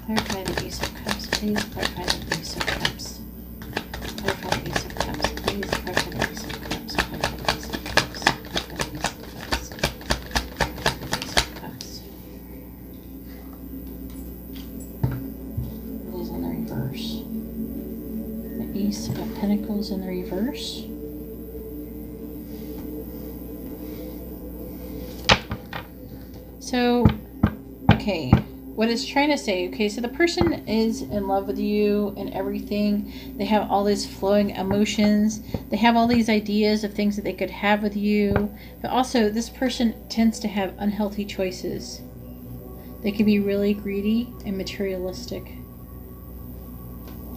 S1: Clarify the Ace of Cups, please. Clarify the Ace of Cups. Clarify the Ace of Cups, please. Clarify the Ace of Cups. Clarify the Ace of Cups. Clarify the Ace of Cups. Clarify the Ace of Cups. It is in the reverse. The Ace of Pentacles in the reverse. So, okay. What it's trying to say, okay, so the person is in love with you and everything. They have all these flowing emotions. They have all these ideas of things that they could have with you. But also, this person tends to have unhealthy choices. They can be really greedy and materialistic.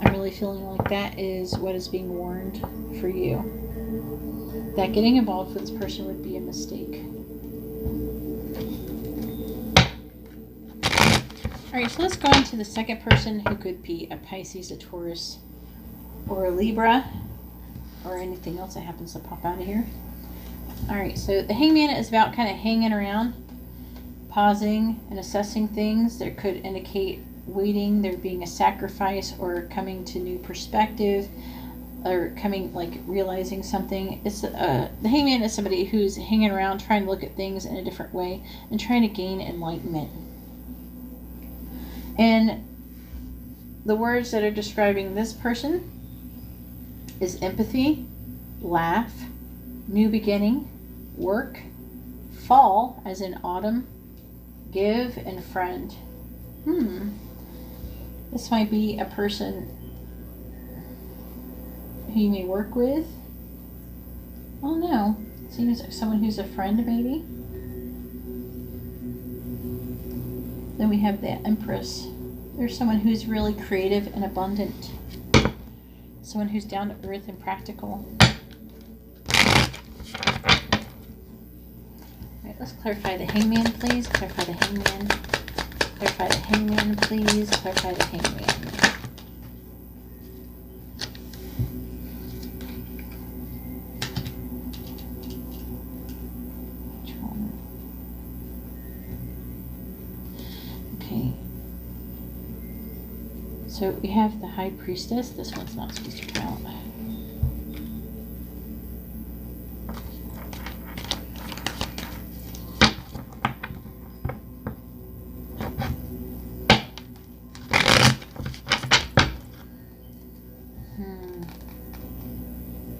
S1: I'm really feeling like that is what is being warned for you. That getting involved with this person would be a mistake. Alright, so let's go on to the second person, who could be a Pisces, a Taurus, or a Libra, or anything else that happens to pop out of here. Alright, so the Hangman is about kind of hanging around, pausing and assessing things. There could indicate waiting, there being a sacrifice, or coming to new perspective, or coming, like, realizing something. It's the Hangman is somebody who's hanging around, trying to look at things in a different way, and trying to gain enlightenment. And the words that are describing this person is empathy, laugh, new beginning, work, fall, as in autumn, give, and friend. This might be a person who you may work with. I don't know. Seems like someone who's a friend, maybe. Then we have the Empress. There's someone who's really creative and abundant. Someone who's down to earth and practical. Alright, let's clarify the Hangman, please. Clarify the Hangman. Clarify the Hangman, please. Clarify the Hangman. Okay. So we have the High Priestess. This one's not supposed to come out.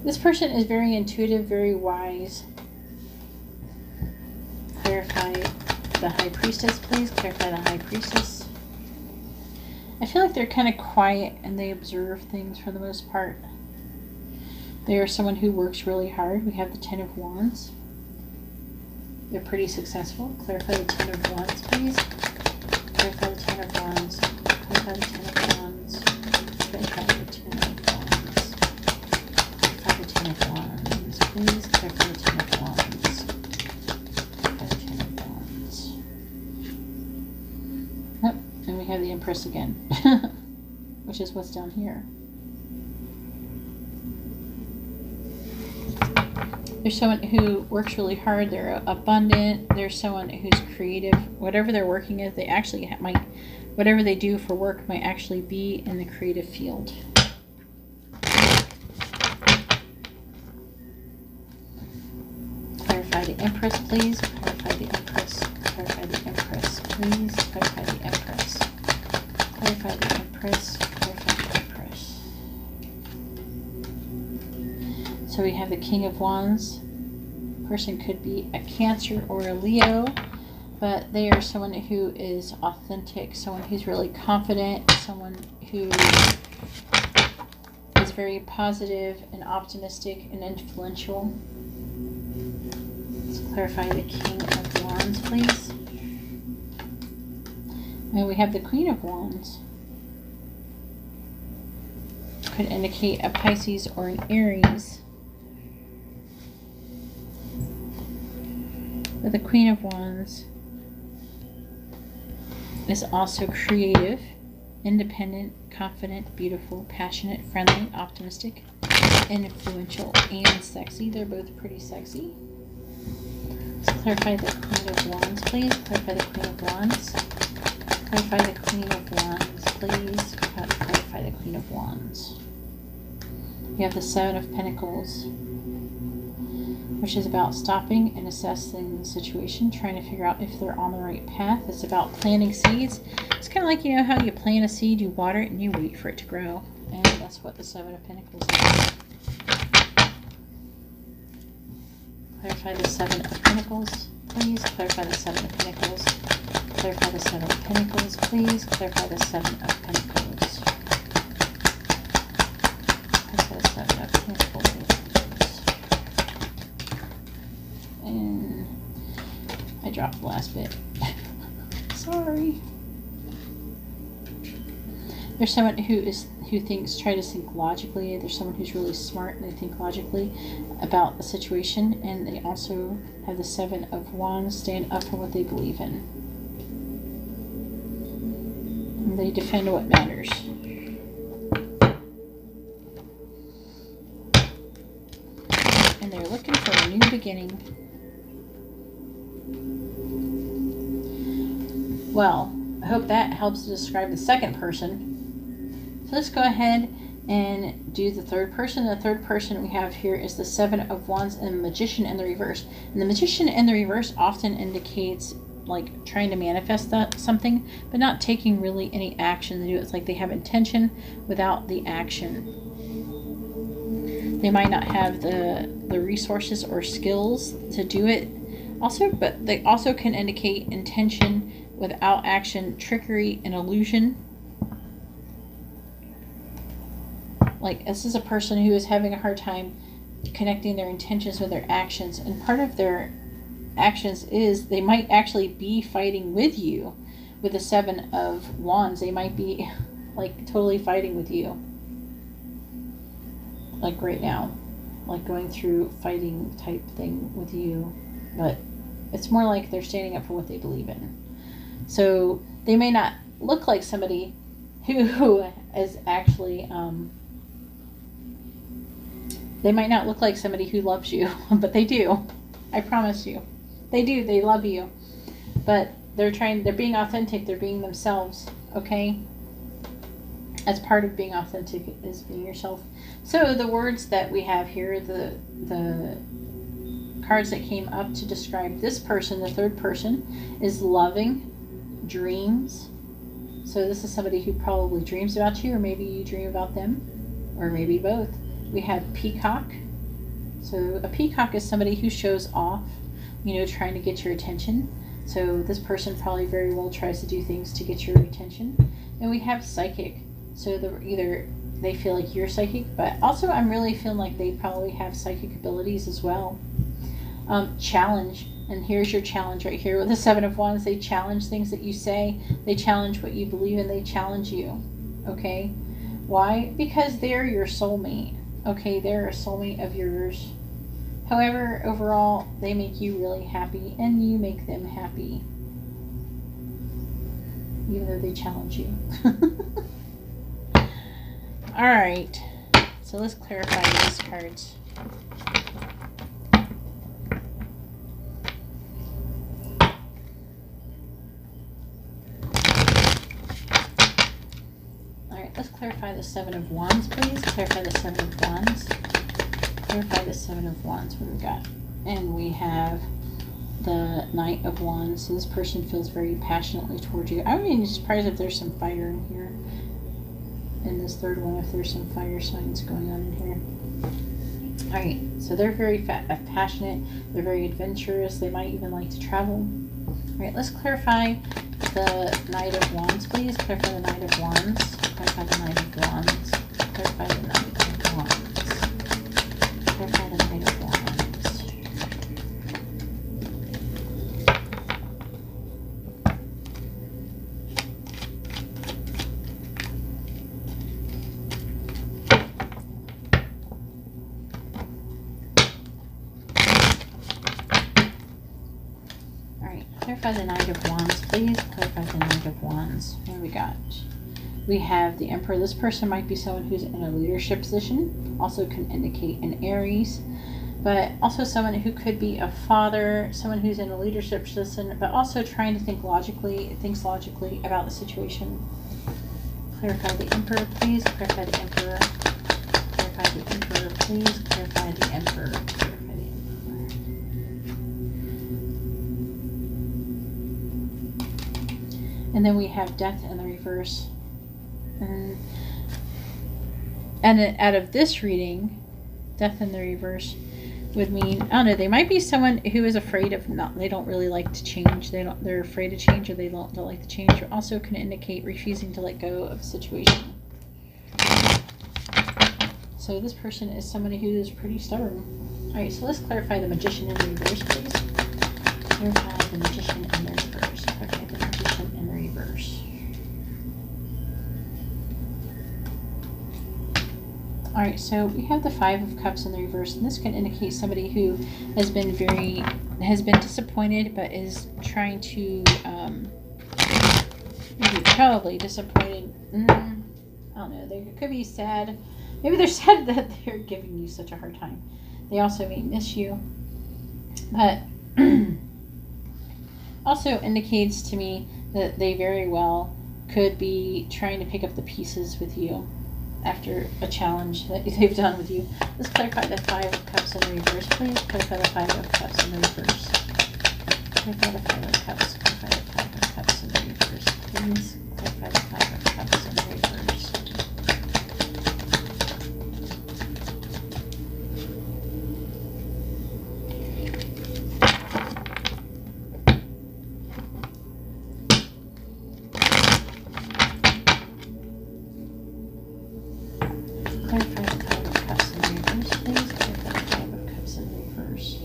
S1: This person is very intuitive, very wise. Clarify the High Priestess, please. Clarify the High Priestess. I feel like they're kind of quiet and they observe things for the most part. They are someone who works really hard. We have the Ten of Wands. They're pretty successful. Clarify the Ten of Wands, please. Clarify the Ten of Wands. Clarify the Ten of Wands. Clarify the Ten of Wands. Clarify the Ten of Wands, please. Clarify the Ten of Wands. Clarify the Ten of Wands. Yep, and we have the Empress again, which is what's down here. There's someone who works really hard. They're abundant. There's someone who's creative. Whatever they're working at, they actually might, whatever they do for work might actually be in the creative field. Clarify the Empress, please. Clarify the Empress. Clarify the Empress, please. Clarify the Empress. Clarify the Empress. Clarify the Empress. So we have the King of Wands. Person could be a Cancer or a Leo. but they are someone who is authentic, someone who's really confident, someone who is very positive and optimistic and influential. Let's clarify the King of Wands, please. And we have the Queen of Wands. Could indicate a Pisces or an Aries. But the Queen of Wands is also creative, independent, confident, beautiful, passionate, friendly, optimistic, influential, and sexy. They're both pretty sexy. Let's clarify the Queen of Wands, please. Clarify the Queen of Wands. Clarify the Queen of Wands, please. Clarify the Queen of Wands. We have the Seven of Pentacles, which is about stopping and assessing the situation, trying to figure out if they're on the right path. It's about planting seeds. It's kind of like, you know, how you plant a seed, you water it, and you wait for it to grow. And that's what the Seven of Pentacles is. Clarify the Seven of Pentacles, please. Clarify the Seven of Pentacles. Clarify the Seven of Pentacles, please. Clarify the Seven of Pentacles. Clarify the Seven of Pentacles. And I dropped the last bit. Sorry. There's someone who tries to think logically. There's someone who's really smart and they think logically about the situation, and they also have the Seven of Wands, stand up for what they believe in. And they defend what matters. And they're looking for a new beginning. Well, I hope that helps to describe the second person. So let's go ahead and do the third person. The third person we have here is the Seven of Wands and the Magician in the reverse. And the Magician in the reverse often indicates like trying to manifest something, but not taking really any action to do it. It's like they have intention without the action. They might not have the resources or skills to do it also, but they also can indicate intention without action, trickery, and illusion. Like, this is a person who is having a hard time connecting their intentions with their actions, and part of their actions is they might actually be fighting with you. With the Seven of Wands, they might be like totally fighting with you, like right now, like going through fighting type thing with you, but it's more like they're standing up for what they believe in. So they may not look like somebody who is actually they might not look like somebody who loves you, but they do. I promise you. They do. They love you. But they're being authentic. They're being themselves, okay? As part of being authentic is being yourself. So the words that we have here, the cards that came up to describe this person, the third person, is loving, dreams. So this is somebody who probably dreams about you, or maybe you dream about them, or maybe both. We have peacock. So a peacock is somebody who shows off, you know, trying to get your attention. So this person probably very well tries to do things to get your attention. And we have psychic. So either they feel like you're psychic, but also I'm really feeling like they probably have psychic abilities as well. Challenge. And here's your challenge right here with the Seven of Wands. They challenge things that you say. They challenge what you believe in. They challenge you. Okay? Why? Because they're your soulmate. Okay? They're a soulmate of yours. However, overall, they make you really happy, and you make them happy. Even though they challenge you. Alright. So let's clarify these cards. Let's clarify the Seven of Wands, please. Clarify the Seven of Wands. Clarify the Seven of Wands. What do we got? And we have the Knight of Wands. So this person feels very passionately towards you. I wouldn't be surprised if there's some fire in here. In this third one, if there's some fire signs going on in here. Alright, so they're very passionate. They're very adventurous. They might even like to travel. All right, let's clarify the Knight of Wands, please. Clarify the Knight of Wands. Clarify the Knight of Wands. Clarify the Knight of Wands. Clarify the Knight of Wands. Clarify the Knight of Wands, please. Clarify the Knight of Wands. What do we got? We have the Emperor. This person might be someone who's in a leadership position. Also can indicate an Aries. But also someone who could be a father, someone who's in a leadership position, but also trying to thinks logically about the situation. Clarify the Emperor, please. Clarify the Emperor. Clarify the Emperor, please. Clarify the Emperor. And then we have Death in the reverse. And out of this reading, Death in the reverse would mean, I don't know, they might be someone who is afraid of they don't really like to change. They're afraid to change, or they don't like to change. Or also can indicate refusing to let go of a situation. So this person is somebody who is pretty stubborn. All right, so let's clarify the Magician in the reverse, please. Clarify the Magician in the reverse. Clarify the Magician in the reverse. All right, so we have the Five of Cups in the reverse, and this can indicate somebody who has been disappointed, but is trying to maybe probably disappointed. I don't know. They could be sad. Maybe they're sad that they're giving you such a hard time. They also may miss you, but also indicates to me that they very well could be trying to pick up the pieces with you after a challenge that they've done with you. Let's clarify the Five of Cups in the reverse, please. Clarify the Five of Cups in the reverse. Clarify the Five of Cups. Clarify the Five of Cups in the reverse, please. Clarify the Five of Cups in the reverse. Clarify the Five of Cups in the reverse, please. Clarify the Five of Cups in the reverse.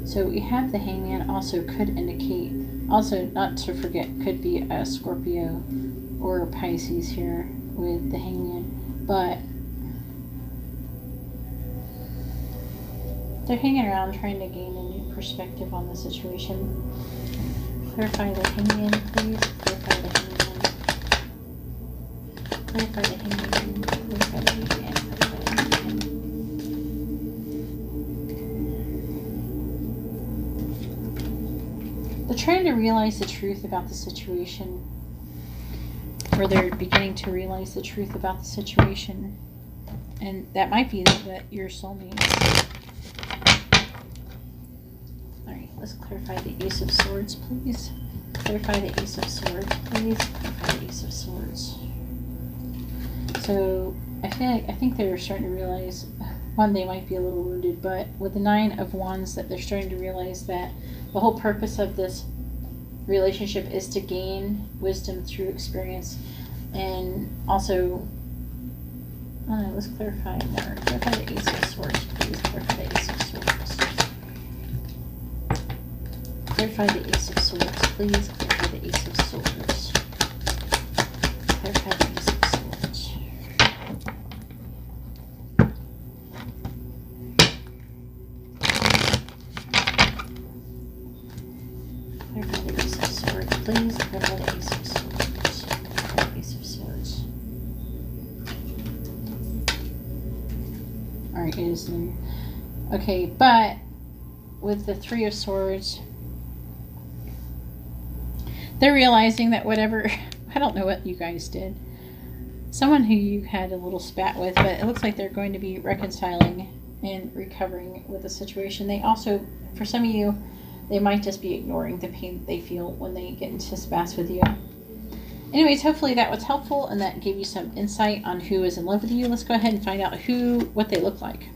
S1: So we have the Hangman, also could indicate, also not to forget, could be a Scorpio or a Pisces here with the Hangman, but they're hanging around trying to gain a new perspective on the situation. Clarify the Hangman, please. Clarify the Hangman. Clarify the Hangman. Clarify the Hangman. Clarify the Hangman. They're trying to realize the truth about the situation, or they're beginning to realize the truth about the situation, and that might be that your soulmate. All right, let's clarify the Ace of Swords, please. Clarify the Ace of Swords, please. Clarify the Ace of Swords. So I think they're starting to realize, one, they might be a little wounded, but with the Nine of Wands, that they're starting to realize that the whole purpose of this relationship is to gain wisdom through experience, and also, I don't know, let's clarify more. Clarify the Ace of Swords, please. Clarify the Ace of Swords. Clarify the Ace of Swords, please. Clarify the Ace of Swords. Clarify the Ace of Swords. Clarify the Ace of Swords, please. Clarify the Ace of Swords. Clarify the Ace of Swords. Alright, it is new. Okay, but with the Three of Swords, they're realizing that whatever, I don't know what you guys did. Someone who you had a little spat with, but it looks like they're going to be reconciling and recovering with the situation. They also, for some of you, they might just be ignoring the pain that they feel when they get into spats with you. Anyways, hopefully that was helpful and that gave you some insight on who is in love with you. Let's go ahead and find out what they look like.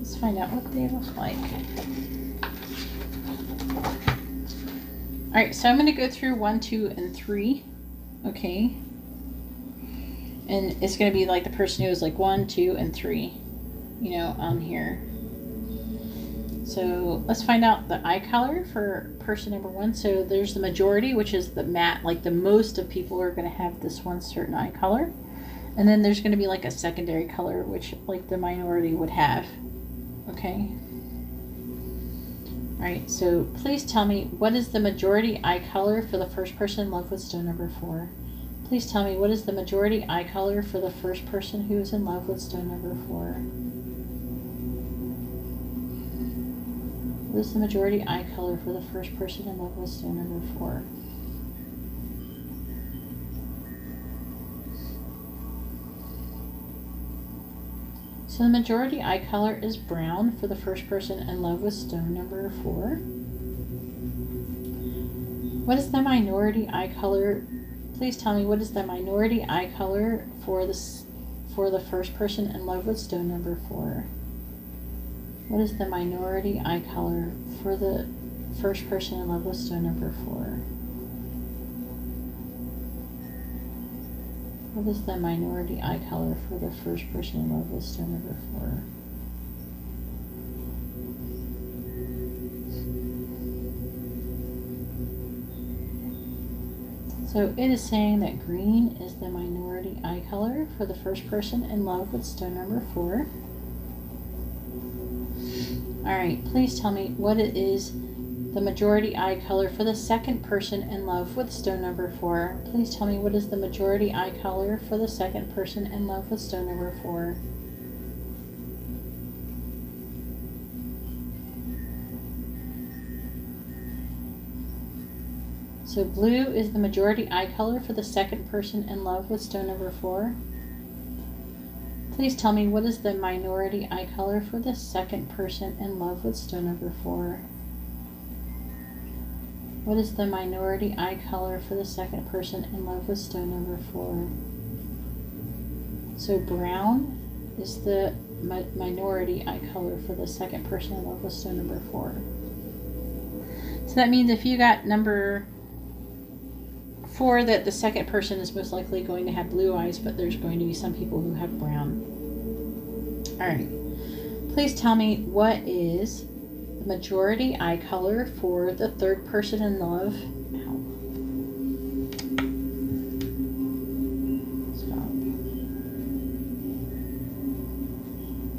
S1: Let's find out what they look like. All right, so I'm going to go through 1, 2, and 3. Okay. And it's going to be like the person who is like 1, 2, and 3, you know, on here. So let's find out the eye color for person number 1. So there's the majority, which is the matte, like the most of people are going to have this one certain eye color. And then there's going to be like a secondary color, which like the minority would have. Okay. All right, so please tell me, what is the majority eye color for the first person in love with stone number 4? Please tell me, what is the majority eye color for the first person who is in love with stone number 4? What is the majority eye color for the first person in love with stone number 4? So the majority eye color is brown for the first person in love with stone number 4. What is the minority eye color? Please tell me, what is the minority eye color for the first person in love with stone number 4? What is the minority eye color for the first person in love with stone number 4? What is the minority eye color for the first person in love with stone number 4? So it is saying that green is the minority eye color for the first person in love with stone number 4. All right, please tell me what it is the majority eye color for the second person in love with stone number 4. Please tell me, what is the majority eye color for the second person in love with stone number 4? So blue is the majority eye color for the second person in love with stone number 4. Please tell me, what is the minority eye color for the second person in love with stone number 4? What is the minority eye color for the second person in love with stone number 4? So brown is the minority eye color for the second person in love with stone number 4. So that means if you got number 4, that the second person is most likely going to have blue eyes, but there's going to be some people who have brown. All right. Please tell me, what is the majority eye color for the third person in love? Stop.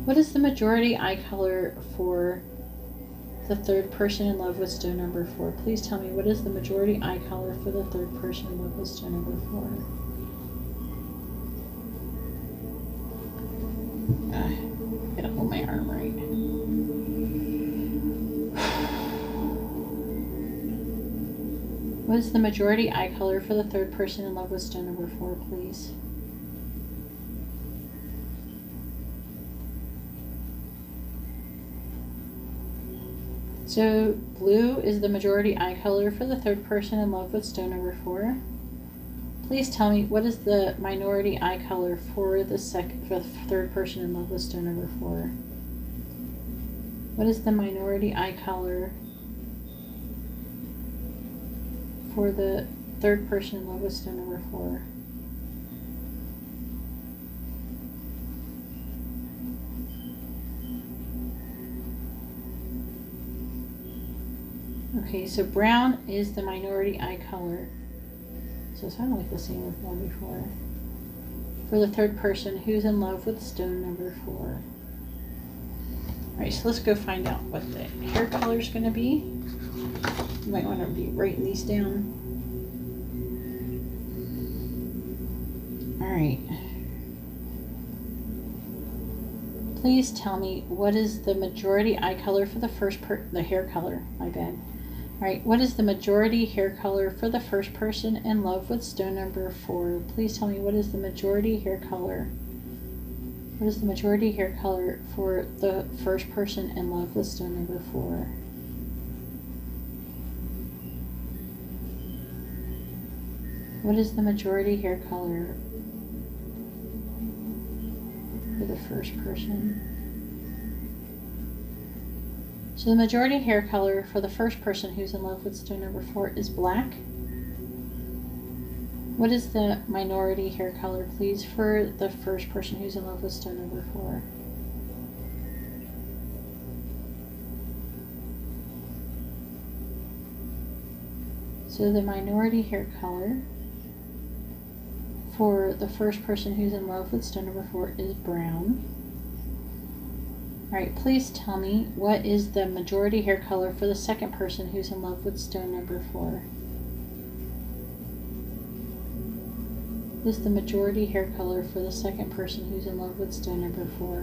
S1: What is the majority eye color for the third person in love with stone number 4? Please tell me, what is the majority eye color for the third person in love with stone number 4? Gotta hold my arm right. What is the majority eye color for the third person in love with stone number 4, please? So blue is the majority eye color for the third person in love with stone number 4. Please tell me, what is the minority eye color for the third person in love with stone number 4? What is the minority eye color for the third person in love with stone number 4? Okay, so brown is the minority eye color. So it's kind of like the same with one before. For the third person who's in love with stone number 4. Alright, so let's go find out what the hair color is going to be. You might want to be writing these down. Alright. Please tell me, what is the majority eye color for the the hair color, my bad. Alright, what is the majority hair color for the first person in love with stone number 4? Please tell me, what is the majority hair color? What is the majority hair color for the first person in love with stone number 4? What is the majority hair color for the first person? So the majority hair color for the first person who's in love with stone number 4 is black. What is the minority hair color, please, for the first person who's in love with stone number 4? So the minority hair color for the first person who's in love with stone number 4 is brown. Alright, please tell me, what is the majority hair color for the second person who's in love with stone number 4? What is the majority hair color for the second person who's in love with stone number 4?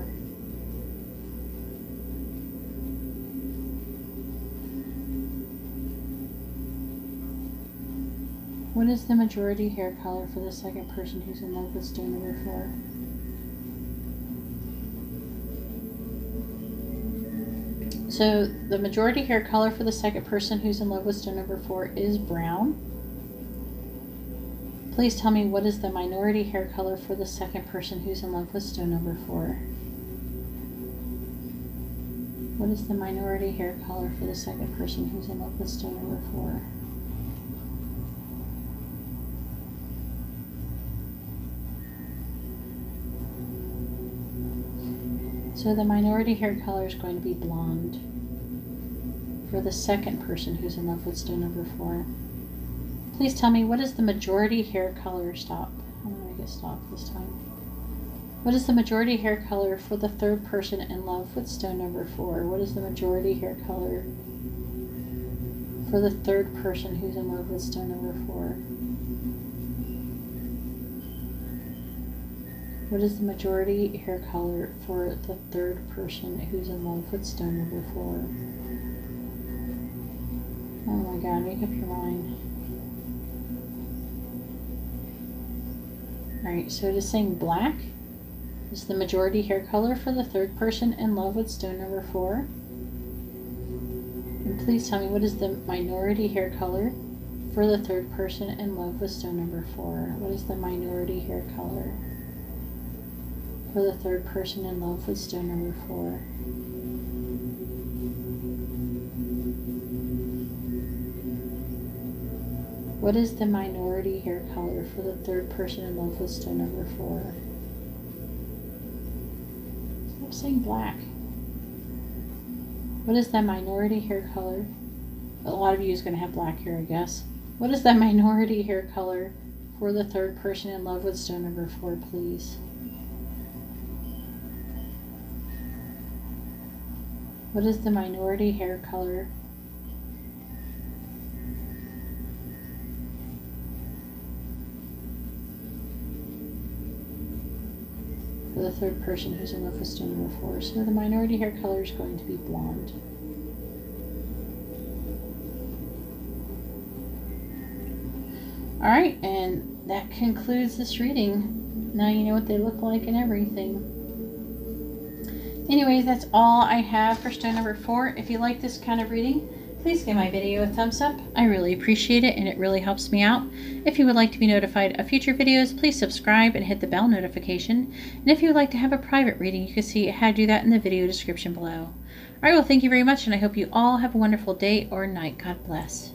S1: What is the majority hair color for the second person who's in love with stone number 4? So the majority hair color for the second person who's in love with stone number 4 is brown. Please tell me, what is the minority hair color for the second person who's in love with stone number 4? What is the minority hair color for the second person who's in love with stone number 4? So the minority hair color is going to be blonde for the second person who's in love with stone number 4. Please tell me, what is the majority hair color? Stop. I'm going to make it stop this time. What is the majority hair color for the third person in love with stone number 4? What is the majority hair color for the third person who's in love with stone number 4? What is the majority hair color for the third person who's in love with stone number 4? Oh my God, make up your mind. Alright, so it is saying black is the majority hair color for the third person in love with stone number 4. And please tell me, what is the minority hair color for the third person in love with stone number 4? What is the minority hair color for the third person in love with stone number 4? What is the minority hair color for the third person in love with stone number 4? Stop saying black. What is the minority hair color? A lot of you is going to have black hair, I guess. What is the minority hair color for the third person in love with stone number 4, please? What is the minority hair color for the third person who's in love with stone number 4? So the minority hair color is going to be blonde. Alright, and that concludes this reading. Now you know what they look like and everything. Anyways, that's all I have for stone number 4. If you like this kind of reading, please give my video a thumbs up. I really appreciate it and it really helps me out. If you would like to be notified of future videos, please subscribe and hit the bell notification. And if you would like to have a private reading, you can see how to do that in the video description below. Alright, well, thank you very much, and I hope you all have a wonderful day or night. God bless.